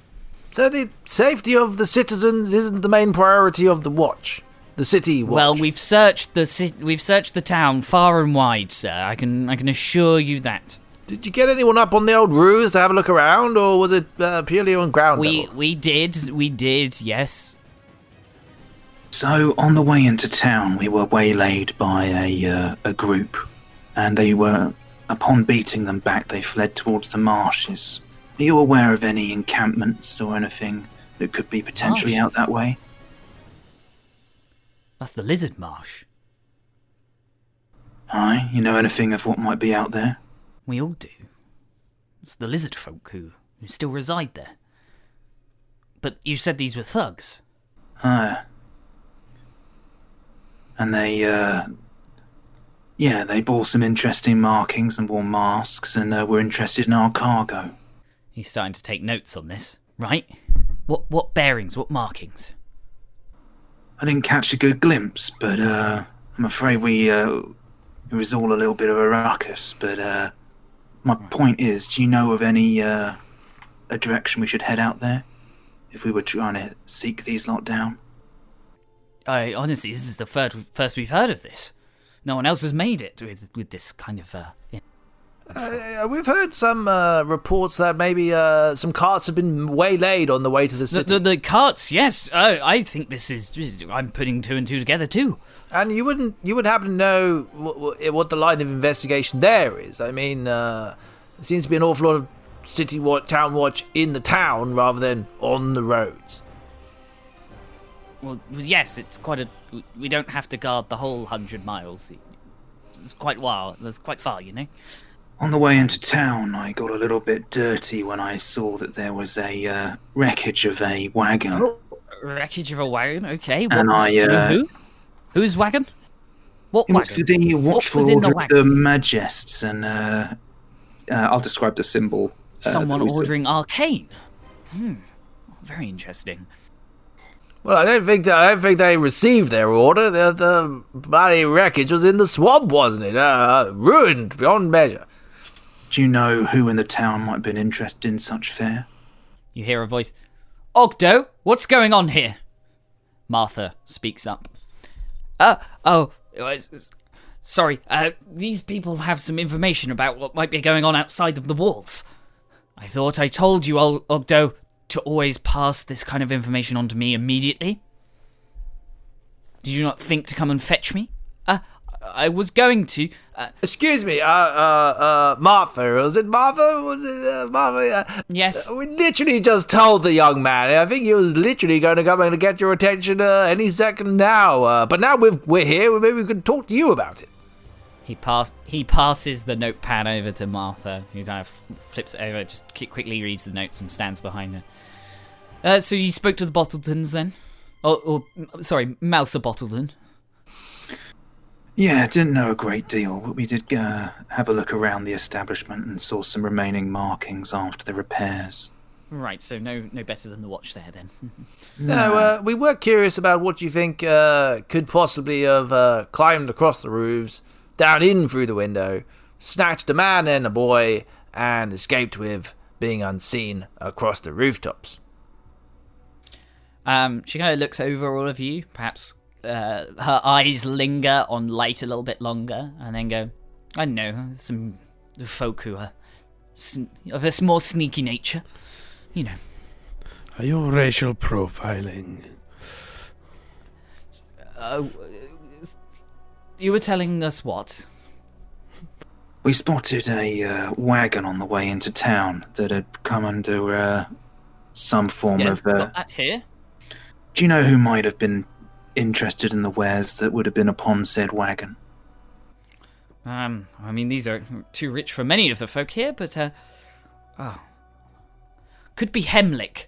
Speaker 2: So the safety of the citizens isn't the main priority of the watch. The city watch.
Speaker 1: Well, we've searched the town far and wide, sir. I can assure you that.
Speaker 2: Did you get anyone up on the old roofs to have a look around, or was it purely on ground level?
Speaker 1: We did, yes.
Speaker 3: So, on the way into town, we were waylaid by a group, and they were, upon beating them back, they fled towards the marshes. Are you aware of any encampments or anything that could be potentially out that way?
Speaker 1: That's the Lizard Marsh.
Speaker 3: Aye, you know anything of what might be out there?
Speaker 1: We all do. It's the lizard folk who still reside there. But you said these were thugs.
Speaker 3: Aye. And they bore some interesting markings and wore masks and were interested in our cargo.
Speaker 1: He's starting to take notes on this, right? What bearings, what markings?
Speaker 3: I didn't catch a good glimpse, but I'm afraid it was all a little bit of a ruckus. But my point is, do you know of any a direction we should head out there if we were trying to seek these lot down?
Speaker 1: Honestly, this is the first we've heard of this. No one else has made it with this kind of.
Speaker 2: We've heard some reports that maybe some carts have been waylaid on the way to the city.
Speaker 1: The carts, yes. I think this is. I'm putting two and two together too.
Speaker 2: And you would happen to know what the line of investigation there is. I mean, there seems to be an awful lot of town watch in the town rather than on the roads.
Speaker 1: Well, yes, it's quite a. We don't have to guard the whole 100 miles. It's quite far, you know.
Speaker 3: On the way into town, I got a little bit dirty when I saw that there was a wreckage of a wagon.
Speaker 1: Wreckage of a wagon, okay.
Speaker 3: And
Speaker 1: who? Whose wagon? What
Speaker 3: it was
Speaker 1: wagon?
Speaker 3: for the Watchful
Speaker 1: in the
Speaker 3: Order of
Speaker 1: wagon?
Speaker 3: the Majests, and I'll describe the symbol.
Speaker 1: Someone
Speaker 3: that we saw.
Speaker 1: ordering arcane. Very interesting.
Speaker 2: Well, I don't think they received their order. The bloody wreckage was in the swamp, wasn't it? Ruined beyond measure.
Speaker 3: Do you know who in the town might have been interested in such fare?
Speaker 1: You hear a voice. Ogdo, what's going on here? Martha speaks up. Sorry. These people have some information about what might be going on outside of the walls. I thought I told you, Ogdo, to always pass this kind of information on to me immediately. Did you not think to come and fetch me? I was going to.
Speaker 2: Excuse me, Martha. Was it Martha? Martha?
Speaker 1: Yes.
Speaker 2: We literally just told the young man. I think he was literally going to come and get your attention any second now. But now we're here, maybe we could talk to you about it.
Speaker 1: He passes the notepad over to Martha, who kind of flips it over, just quickly reads the notes and stands behind her. So you spoke to the Bottletons then? Sorry, Mouser Bottleton.
Speaker 3: Yeah, didn't know a great deal, but we did have a look around the establishment and saw some remaining markings after the repairs.
Speaker 1: Right, so no better than the watch there then.
Speaker 2: No, we were curious about what you think could possibly have climbed across the roofs, down in through the window, snatched a man and a boy, and escaped with being unseen across the rooftops.
Speaker 1: She kind of looks over all of you, perhaps her eyes linger on Light a little bit longer, and then go, I don't know, some folk who are of a more sneaky nature, you know.
Speaker 6: Are you racial profiling?
Speaker 1: You were telling us what?
Speaker 3: We spotted a wagon on the way into town that had come under some form of...
Speaker 1: got that here.
Speaker 3: Do you know who might have been interested in the wares that would have been upon said wagon?
Speaker 1: I mean, these are too rich for many of the folk here, but, could be Hemlick.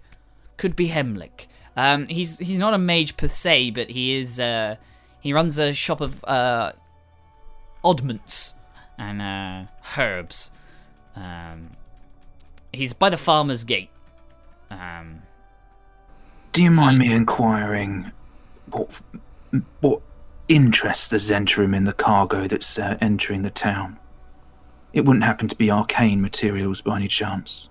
Speaker 1: He's not a mage per se, but he is, he runs a shop of, oddments and, herbs. He's by the farmer's gate.
Speaker 3: Do you mind me inquiring what interests the Zentrum in the cargo that's entering the town? It wouldn't happen to be arcane materials by any chance?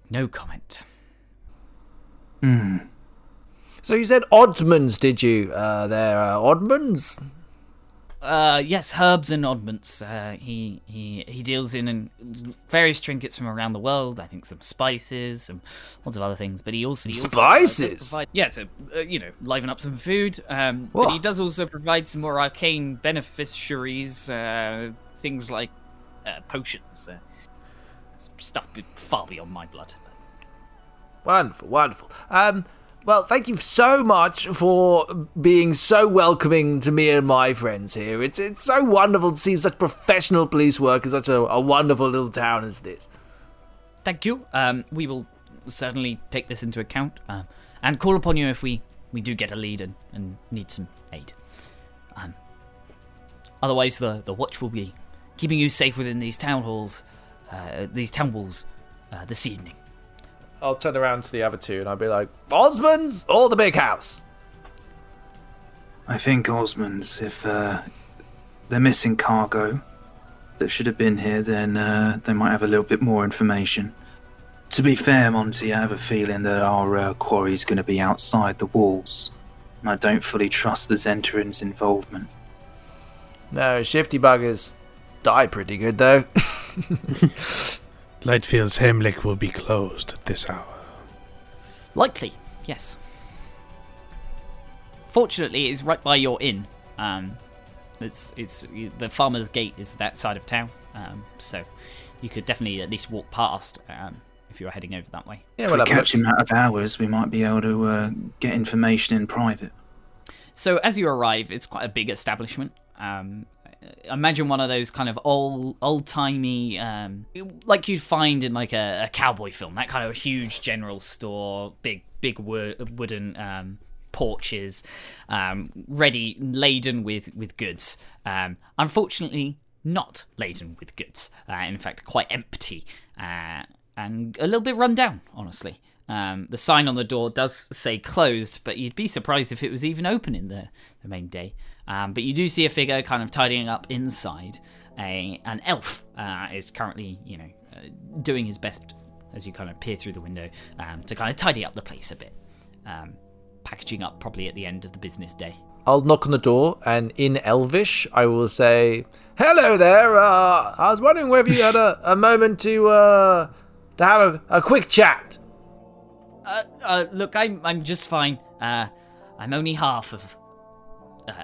Speaker 1: No comment.
Speaker 2: So you said oddments, did you? There are oddments?
Speaker 1: Yes, herbs and oddments. He deals in various trinkets from around the world. I think some spices, some lots of other things. But he also
Speaker 2: Spices?
Speaker 1: does provide, to liven up some food. But he does also provide some more arcane beneficiaries, things like potions, stuff far beyond my blood.
Speaker 2: Wonderful, wonderful. Well, thank you so much for being so welcoming to me and my friends here. It's so wonderful to see such professional police work in such a wonderful little town as this.
Speaker 1: Thank you. We will certainly take this into account and call upon you if we do get a lead and need some aid. Otherwise, the watch will be keeping you safe within these town walls this evening.
Speaker 2: I'll turn around to the other two and I'll be like, Osmond's or the big house?
Speaker 3: I think Osmond's. If they're missing cargo that should have been here, then they might have a little bit more information. To be fair, Monty, I have a feeling that our quarry's going to be outside the walls, and I don't fully trust the Zenturin's involvement.
Speaker 2: No, shifty buggers die pretty good, though.
Speaker 6: Lightfield's Heimlich will be closed at this hour.
Speaker 1: Likely, yes. Fortunately, it's right by your inn. It's the Farmer's Gate is that side of town, so you could definitely at least walk past if you were heading over that way.
Speaker 2: Yeah,
Speaker 3: If we catch him out of hours, we might be able to get information in private.
Speaker 1: So as you arrive, it's quite a big establishment. Imagine one of those kind of old-timey, like you'd find in like a cowboy film, that kind of huge general store, big wooden porches, ready, laden with goods. Unfortunately, not laden with goods. In fact, quite empty and a little bit run down, honestly. The sign on the door does say closed, but you'd be surprised if it was even open in the main day. But you do see a figure kind of tidying up inside. An elf is currently, doing his best as you kind of peer through the window to kind of tidy up the place a bit. Packaging up probably at the end of the business day.
Speaker 2: I'll knock on the door, and in Elvish, I will say, "Hello there. I was wondering whether you had a moment to have a quick chat."
Speaker 1: Look, I'm just fine. I'm only half of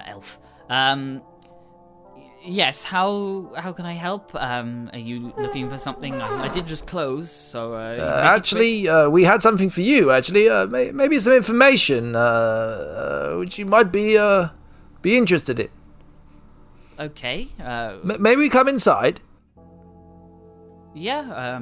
Speaker 1: elf. Yes. How can I help? Are you looking for something? I did just close, so.
Speaker 2: Actually, we had something for you. Actually, maybe some information which you might be interested in.
Speaker 1: Okay.
Speaker 2: Maybe we come inside.
Speaker 1: Yeah.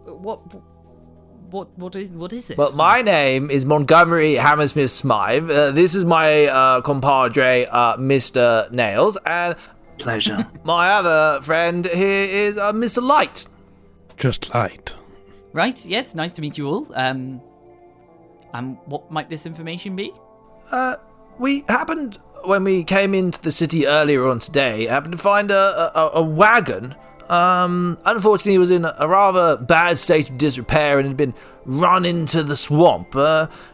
Speaker 1: What is this?
Speaker 2: Well, my name is Montgomery Hammersmith Smythe. This is my compadre, Mr. Nails, and
Speaker 3: Pleasure.
Speaker 2: my other friend here is Mr. Light.
Speaker 6: Just Light.
Speaker 1: Right. Yes. Nice to meet you all. What might this information be?
Speaker 2: We happened, when we came into the city earlier on today, happened to find a wagon. Unfortunately, it was in a rather bad state of disrepair and had been run into the swamp.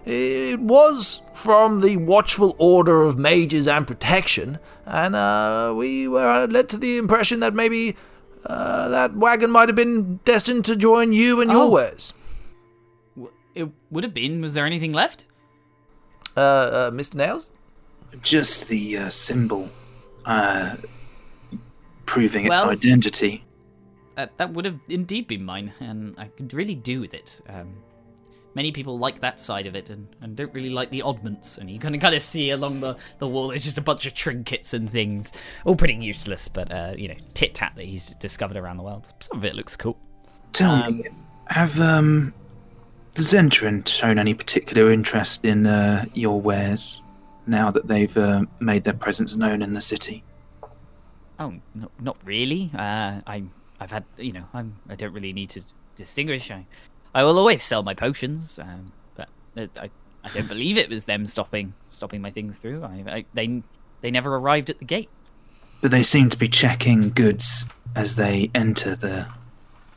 Speaker 2: It was from the Watchful Order of Mages and Protection, and we were led to the impression that maybe that wagon might have been destined to join you and your wares.
Speaker 1: It would have been. Was there anything left?
Speaker 2: Mr. Nails?
Speaker 3: Just the symbol proving its identity.
Speaker 1: That would have indeed been mine, and I could really do with it. Many people like that side of it and don't really like the oddments, and you can kind of see along the wall there's just a bunch of trinkets and things, all pretty useless, but tit-tat that he's discovered around the world. Some of it looks cool.
Speaker 3: Tell me, have the Zenturin shown any particular interest in your wares now that they've made their presence known in the city?
Speaker 1: Oh, no, not really. I've had, I don't really need to distinguish. I will always sell my potions, but I don't believe it was them stopping my things through. They never arrived at the gate.
Speaker 3: But they seem to be checking goods as they enter the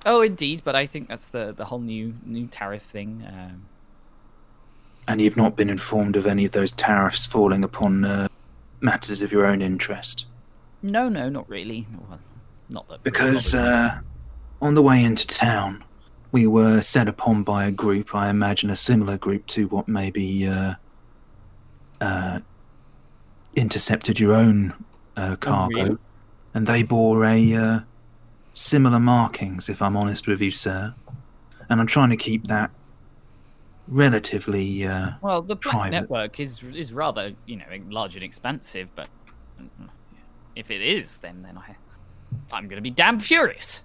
Speaker 4: Oh, indeed, but I think that's the whole new tariff thing.
Speaker 3: And you've not been informed of any of those tariffs falling upon matters of your own interest?
Speaker 4: No, not really. Well, not that.
Speaker 3: Because on the way into town, we were set upon by a group, I imagine a similar group to what maybe intercepted your own cargo.
Speaker 4: really?
Speaker 3: And they bore a similar markings, if I'm honest with you, sir. And I'm trying to keep that relatively
Speaker 4: Well, the Black
Speaker 3: private.
Speaker 4: Network is rather, large and expansive, but if it is, then I'm going to be damn furious.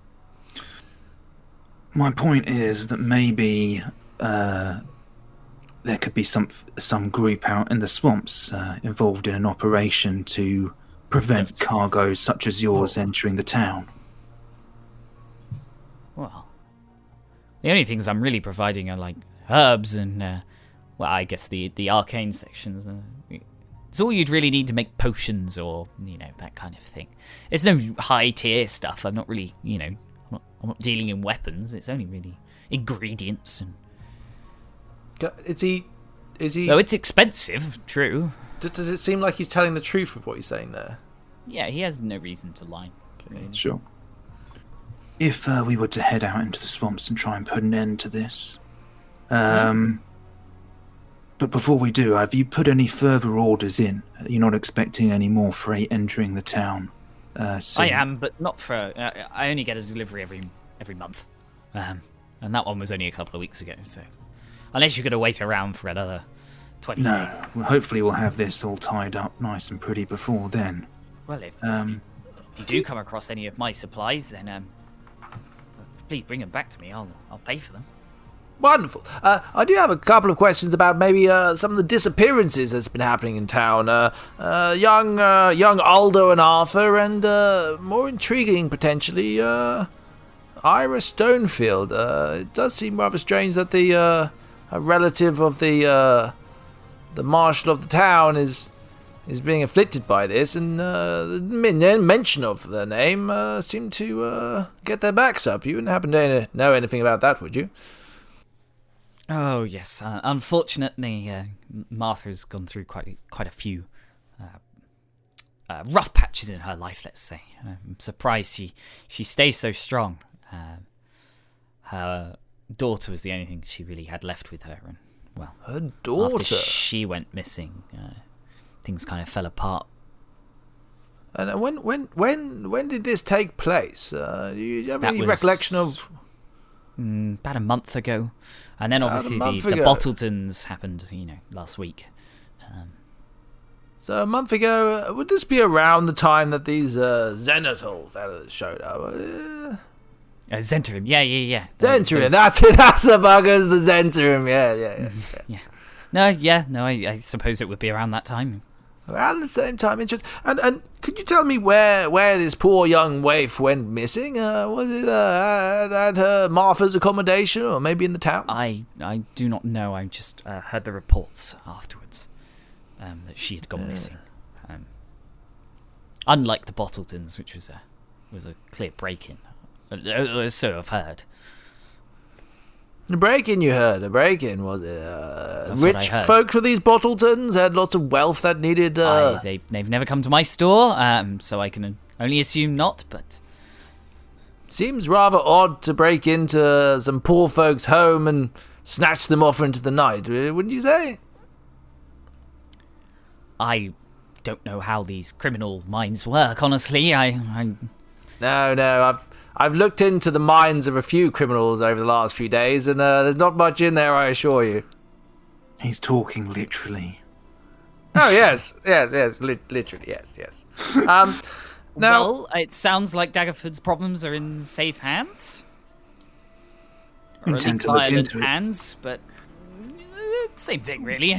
Speaker 3: My point is that maybe there could be some group out in the swamps involved in an operation to prevent
Speaker 4: Yes.
Speaker 3: cargoes such as yours entering the town.
Speaker 4: Well, the only things I'm really providing are like herbs and, well, I guess the arcane sections. It's all you'd really need to make potions or, that kind of thing. It's no high tier stuff. I'm not really, I'm not dealing in weapons. It's only really ingredients and.
Speaker 2: Is he?
Speaker 4: Though it's expensive, true.
Speaker 2: Does it seem like he's telling the truth with what he's saying there?
Speaker 4: Yeah, he has no reason to lie.
Speaker 3: Sure. If we were to head out into the swamps and try and put an end to this. But before we do, have you put any further orders in? You're not expecting any more freight entering the town soon?
Speaker 4: I am, but not for. I only get a delivery every month, and that one was only a couple of weeks ago. So, unless you're going to wait around for another 20
Speaker 3: No.
Speaker 4: days.
Speaker 3: Well, hopefully we'll have this all tied up nice and pretty before then.
Speaker 4: Well, if you do come across any of my supplies, then please bring them back to me. I'll pay for them.
Speaker 2: Wonderful. I do have a couple of questions about maybe some of the disappearances that's been happening in town. Young Aldo and Arthur, and more intriguing potentially, Ira Stonefield. It does seem rather strange that a relative of the marshal of the town is being afflicted by this, and the mention of their name seemed to get their backs up. You wouldn't happen to know anything about that, would you?
Speaker 4: Oh yes, unfortunately, Martha's gone through quite a few rough patches in her life. Let's say. I'm surprised she stays so strong. Her daughter was the only thing she really had left with her, and well,
Speaker 2: Her daughter.
Speaker 4: after she went missing, things kind of fell apart.
Speaker 2: And when did this take place? Do you have
Speaker 4: That
Speaker 2: any
Speaker 4: was-
Speaker 2: recollection of?
Speaker 4: About a month ago, and then
Speaker 2: About a
Speaker 4: obviously
Speaker 2: month
Speaker 4: the
Speaker 2: ago.
Speaker 4: Bottletons happened, last week.
Speaker 2: So a month ago, would this be around the time that these Zenithal fellas showed up?
Speaker 4: Zentrum, yeah.
Speaker 2: Zentrum, that's it. That's the buggers, the Zentrum. Yeah.
Speaker 4: No, I suppose it would be around that time.
Speaker 2: Around the same time, interesting. And could you tell me where this poor young waif went missing? Was it at her Martha's accommodation, or maybe in the town?
Speaker 4: I do not know. I just heard the reports afterwards that she had gone missing. Unlike the Bottletons, which was a clear break-in. So I've heard.
Speaker 2: A break-in, you heard. A break-in, was it?
Speaker 4: That's what
Speaker 2: Rich
Speaker 4: I heard.
Speaker 2: folk for these Bottletons had lots of wealth that needed.
Speaker 4: They've never come to my store, so I can only assume not. But
Speaker 2: Seems rather odd to break into some poor folks' home and snatch them off into the night, wouldn't you say?
Speaker 4: I don't know how these criminal minds work. Honestly,
Speaker 2: No, I've looked into the minds of a few criminals over the last few days, and there's not much in there, I assure you.
Speaker 3: He's talking literally.
Speaker 2: Oh yes, literally, yes. Now,
Speaker 4: well, it sounds like Daggerford's problems are in safe hands. Or at
Speaker 3: Intend
Speaker 4: least
Speaker 3: to look
Speaker 4: violent
Speaker 3: into it.
Speaker 4: hands, but same thing, really.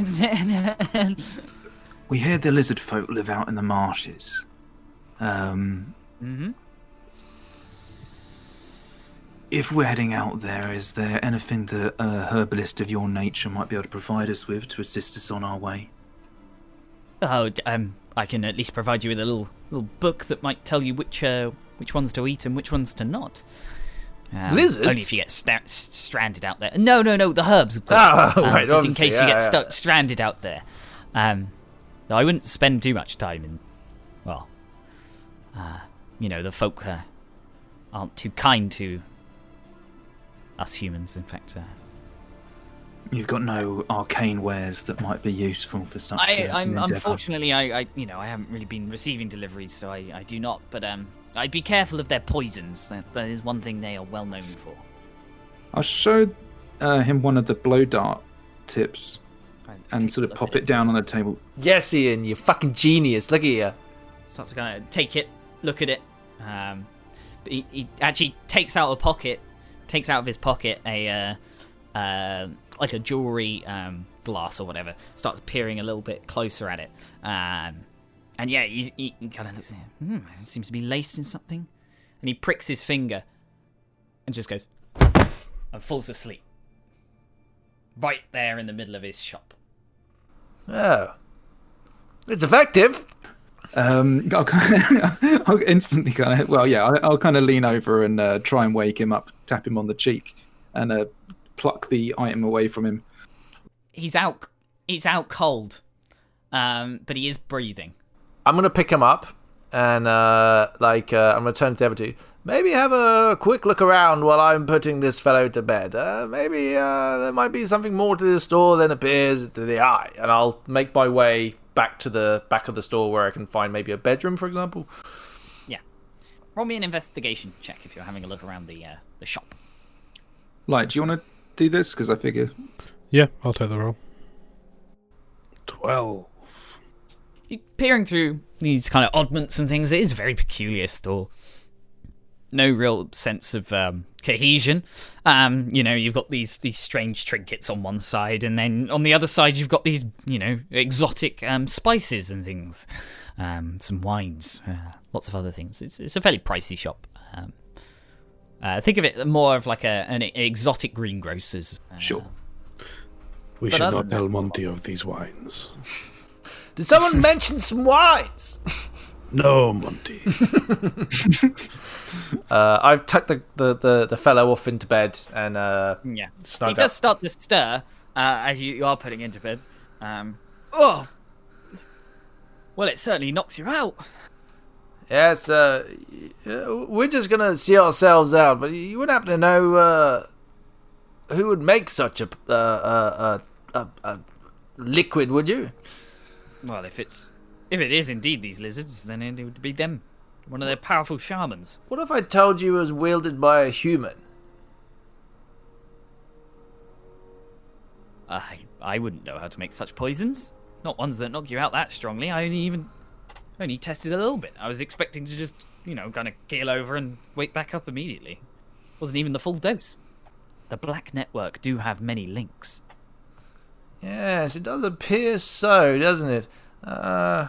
Speaker 3: We hear the lizard folk live out in the marshes. If we're heading out there, is there anything that a herbalist of your nature might be able to provide us with to assist us on our way?
Speaker 4: Oh, I can at least provide you with a little book that might tell you which ones to eat and which ones to not.
Speaker 2: Lizards?
Speaker 1: Only if you get stranded out there. No, the herbs, of course.
Speaker 2: Right,
Speaker 1: just in case you get
Speaker 2: stuck.
Speaker 1: stranded out there. I wouldn't spend too much time in, well, the folk aren't too kind to us humans. In fact,
Speaker 3: You've got no arcane wares that might be useful for such.
Speaker 1: I'm unfortunately, I haven't really been receiving deliveries, so I do not. But I'd be careful of their poisons. That is one thing they are well known for.
Speaker 5: I'll show him one of the blow dart tips and sort of pop it down on the table.
Speaker 2: Yes, Ian, you fucking genius. Look at you.
Speaker 1: Starts to kind of take it, look at it. But he actually takes out of his pocket a like a jewelry glass or whatever. Starts peering a little bit closer at it. And yeah, he kind of looks at it. It seems to be laced in something. And he pricks his finger and just goes and falls asleep. Right there in the middle of his shop.
Speaker 2: Oh. It's effective.
Speaker 5: I'll instantly kind of, I'll kind of lean over and try and wake him up, tap him on the cheek, and pluck the item away from him.
Speaker 1: He's out cold, but he is breathing.
Speaker 2: I'm going to pick him up, and I'm going to turn to the other two. Maybe have a quick look around while I'm putting this fellow to bed. Maybe there might be something more to this store than appears to the eye. And I'll make my way back to the back of the store where I can find maybe a bedroom, for example.
Speaker 1: Yeah. Roll me an investigation check if you're having a look around the shop.
Speaker 5: Light, do you want to do this? Because I figure...
Speaker 6: Yeah, I'll take the roll. 12.
Speaker 1: You're peering through these kind of oddments and things. It is a very peculiar store. No real sense of cohesion. You've got these strange trinkets on one side, and then on the other side you've got these, exotic spices and things. Some wines, lots of other things. It's a fairly pricey shop. Think of it more of like an exotic greengrocer's.
Speaker 5: Sure.
Speaker 6: We should not tell Monty of these wines.
Speaker 2: Did someone mention some wines?
Speaker 6: No, Monty.
Speaker 2: I've tucked the fellow off into bed and
Speaker 1: he does start to stir as you are putting into bed. Well, it certainly knocks you out.
Speaker 2: Yes, we're just gonna see ourselves out, but you wouldn't happen to know who would make such a liquid, would you?
Speaker 1: Well, if it is indeed these lizards, then it would be them. One of their powerful shamans.
Speaker 2: What if I told you it was wielded by a human?
Speaker 1: I wouldn't know how to make such poisons. Not ones that knock you out that strongly. I only tested a little bit. I was expecting to just, kind of keel over and wake back up immediately. Wasn't even the full dose. The Black Network do have many links.
Speaker 2: Yes, it does appear so, doesn't it? I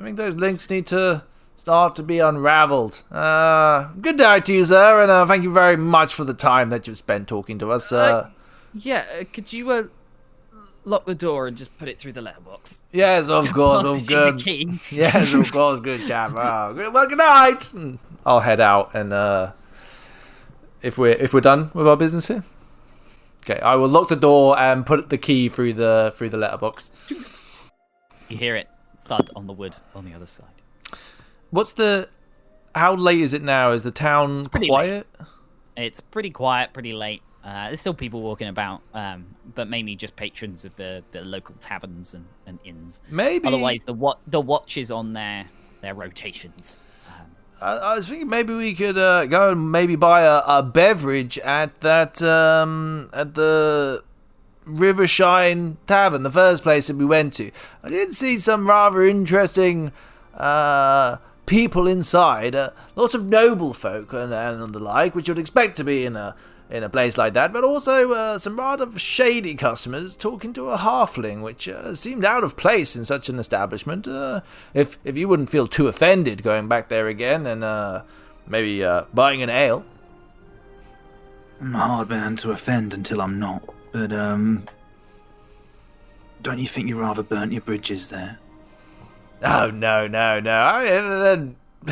Speaker 2: think those links need to start to be unravelled. Good night to you, sir, and thank you very much for the time that you've spent talking to us.
Speaker 1: Could you lock the door and just put it through the letterbox?
Speaker 2: Yes, of course, of good. Yes, of course, good chap. Well, good night. I'll head out, and if we're done with our business here, okay, I will lock the door and put the key through the letterbox.
Speaker 1: You hear it thud on the wood on the other side.
Speaker 2: How late is it now? Is the town quiet?
Speaker 1: It's pretty quiet, pretty late. There's still people walking about, but mainly just patrons of the local taverns and inns.
Speaker 2: Maybe.
Speaker 1: Otherwise, the watch is on their rotations.
Speaker 2: I was thinking maybe we could go and maybe buy a beverage at that at the Rivershine Tavern, the first place that we went to. I did see some rather interesting people inside, lots of noble folk and the like, which you'd expect to be in a place like that, but also some rather shady customers talking to a halfling, which seemed out of place in such an establishment. If you wouldn't feel too offended going back there again and maybe buying an ale.
Speaker 3: I'm a hard man to offend until I'm not, but don't you think you rather burnt your bridges there?
Speaker 2: Oh, no.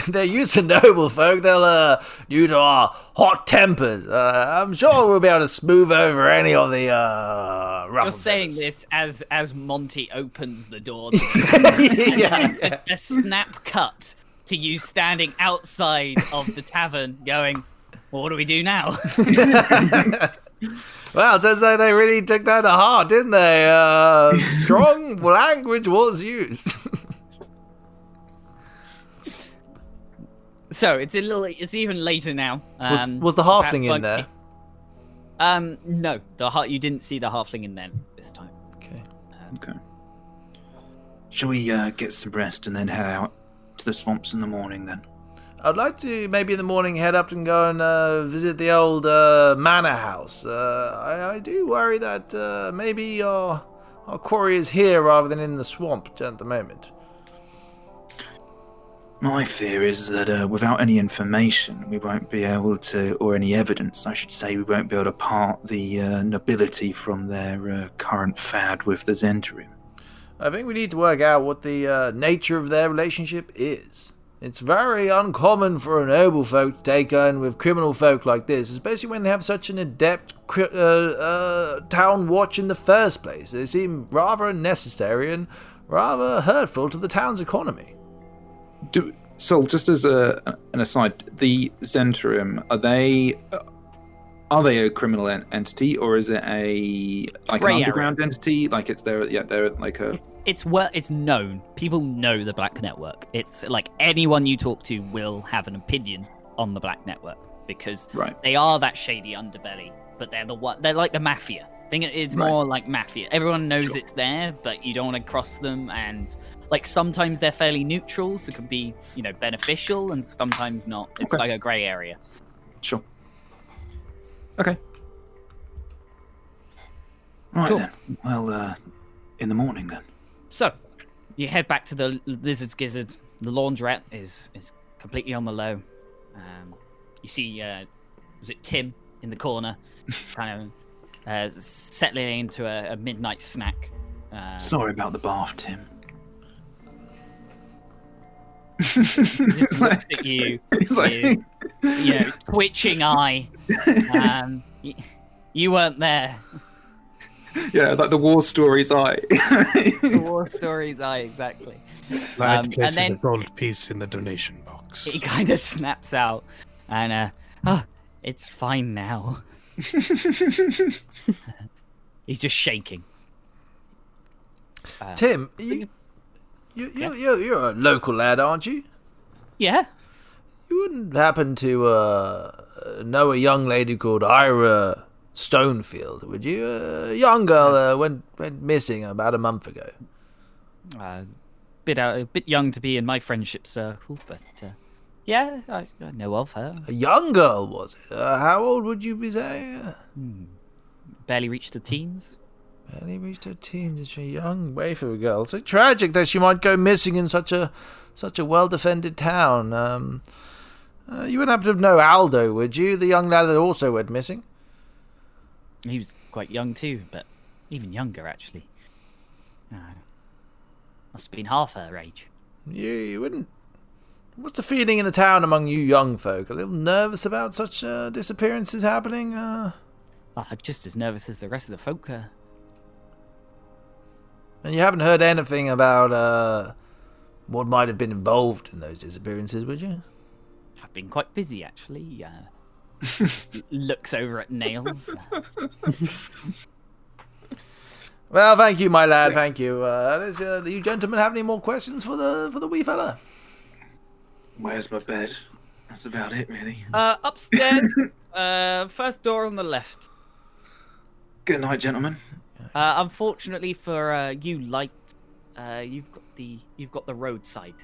Speaker 2: they're used to noble folk. They'll, due to our hot tempers, I'm sure we'll be able to smooth over any of the, ruffle
Speaker 1: You're saying
Speaker 2: feathers.
Speaker 1: this as Monty opens the door.
Speaker 2: Yeah.
Speaker 1: A snap cut to you standing outside of the tavern going, well, what do we do now?
Speaker 2: Well, it turns out they really took that to heart, didn't they? Strong language was used.
Speaker 1: So it's it's even later now.
Speaker 2: Was the halfling in there?
Speaker 1: No, you didn't see the halfling in there this time.
Speaker 2: Okay.
Speaker 3: Okay. Shall we get some rest and then head out to the swamps in the morning then?
Speaker 2: I'd like to maybe in the morning head up and go and visit the old manor house. I do worry that maybe our quarry is here rather than in the swamp at the moment.
Speaker 3: My fear is that without any information, we won't be able to, or any evidence, I should say, we won't be able to part the nobility from their current fad with the Zentarim.
Speaker 2: I think we need to work out what the nature of their relationship is. It's very uncommon for a noble folk to take on with criminal folk like this, especially when they have such an adept town watch in the first place. They seem rather unnecessary and rather hurtful to the town's economy.
Speaker 5: So, just as an aside, the Zentarim, are they a criminal entity, or is it an underground entity? Like they're like a.
Speaker 1: It's known. People know the Black Network. It's like anyone you talk to will have an opinion on the Black Network because they are that shady underbelly, but they're like the mafia. I think it's more like mafia. Everyone knows it's there, but you don't want to cross them, and like sometimes they're fairly neutral, so it can be beneficial, and sometimes not. It's like a grey area.
Speaker 5: Sure. Okay.
Speaker 3: Right
Speaker 1: Cool.
Speaker 3: then. Well, in the morning then.
Speaker 1: So, you head back to the Lizard's Gizzard. The laundrette is completely on the low. You see, was it Tim in the corner, kind of settling into a midnight snack.
Speaker 3: Sorry about the bath, Tim.
Speaker 1: Just looks at you, twitching eye. You weren't there.
Speaker 5: Yeah, like the war stories eye.
Speaker 1: The war stories eye, exactly.
Speaker 6: Light places
Speaker 1: and then
Speaker 6: a gold piece in the donation box.
Speaker 1: he kind of snaps out, and it's fine now. He's just shaking.
Speaker 2: Tim, you're a local lad, aren't you?
Speaker 1: Yeah.
Speaker 2: You wouldn't happen to know a young lady called Ira Stonefield, would you? A young girl went missing about a month ago.
Speaker 1: A bit young to be in my friendship circle, but yeah, I know of her.
Speaker 2: A young girl, was it? How old would you be saying?
Speaker 1: Barely reached her teens.
Speaker 2: Barely reached her teens. It's a young way for a girl. So tragic that she might go missing in such a well-defended town. You wouldn't happen to know Aldo, would you? The young lad that also went missing.
Speaker 1: He was quite young too, but even younger actually. Must have been half her age.
Speaker 2: You wouldn't. What's the feeling in the town among you young folk? A little nervous about such disappearances happening?
Speaker 1: Just as nervous as the rest of the folk.
Speaker 2: And you haven't heard anything about what might have been involved in those disappearances, would you?
Speaker 1: I've been quite busy actually. Looks over at Nails.
Speaker 2: Well, thank you, my lad. Thank you. Do you gentlemen have any more questions for the wee fella?
Speaker 3: Where's my bed? That's about it, really.
Speaker 1: Upstairs. First door on the left.
Speaker 3: Good night, gentlemen.
Speaker 1: Unfortunately for you, Light, you've got the roadside.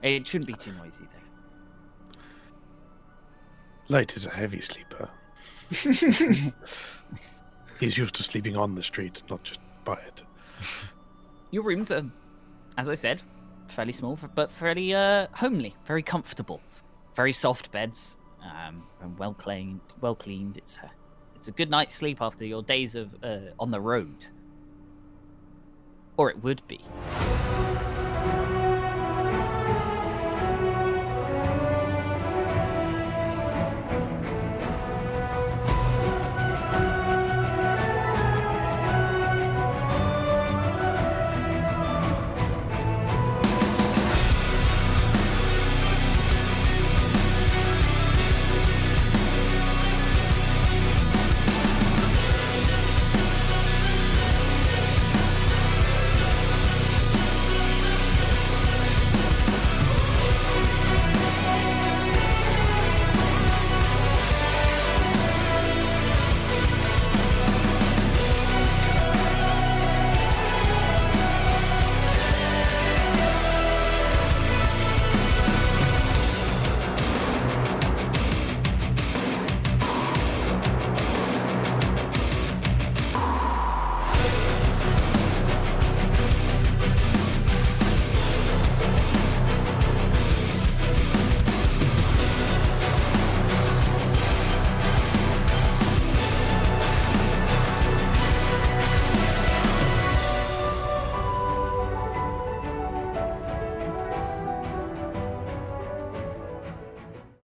Speaker 1: It shouldn't be too noisy there.
Speaker 6: Light is a heavy sleeper. He's used to sleeping on the street, not just by it.
Speaker 1: Your rooms are, as I said, fairly small, but fairly homely, very comfortable, very soft beds, and well cleaned. It's a good night's sleep after your days of on the road, or it would be.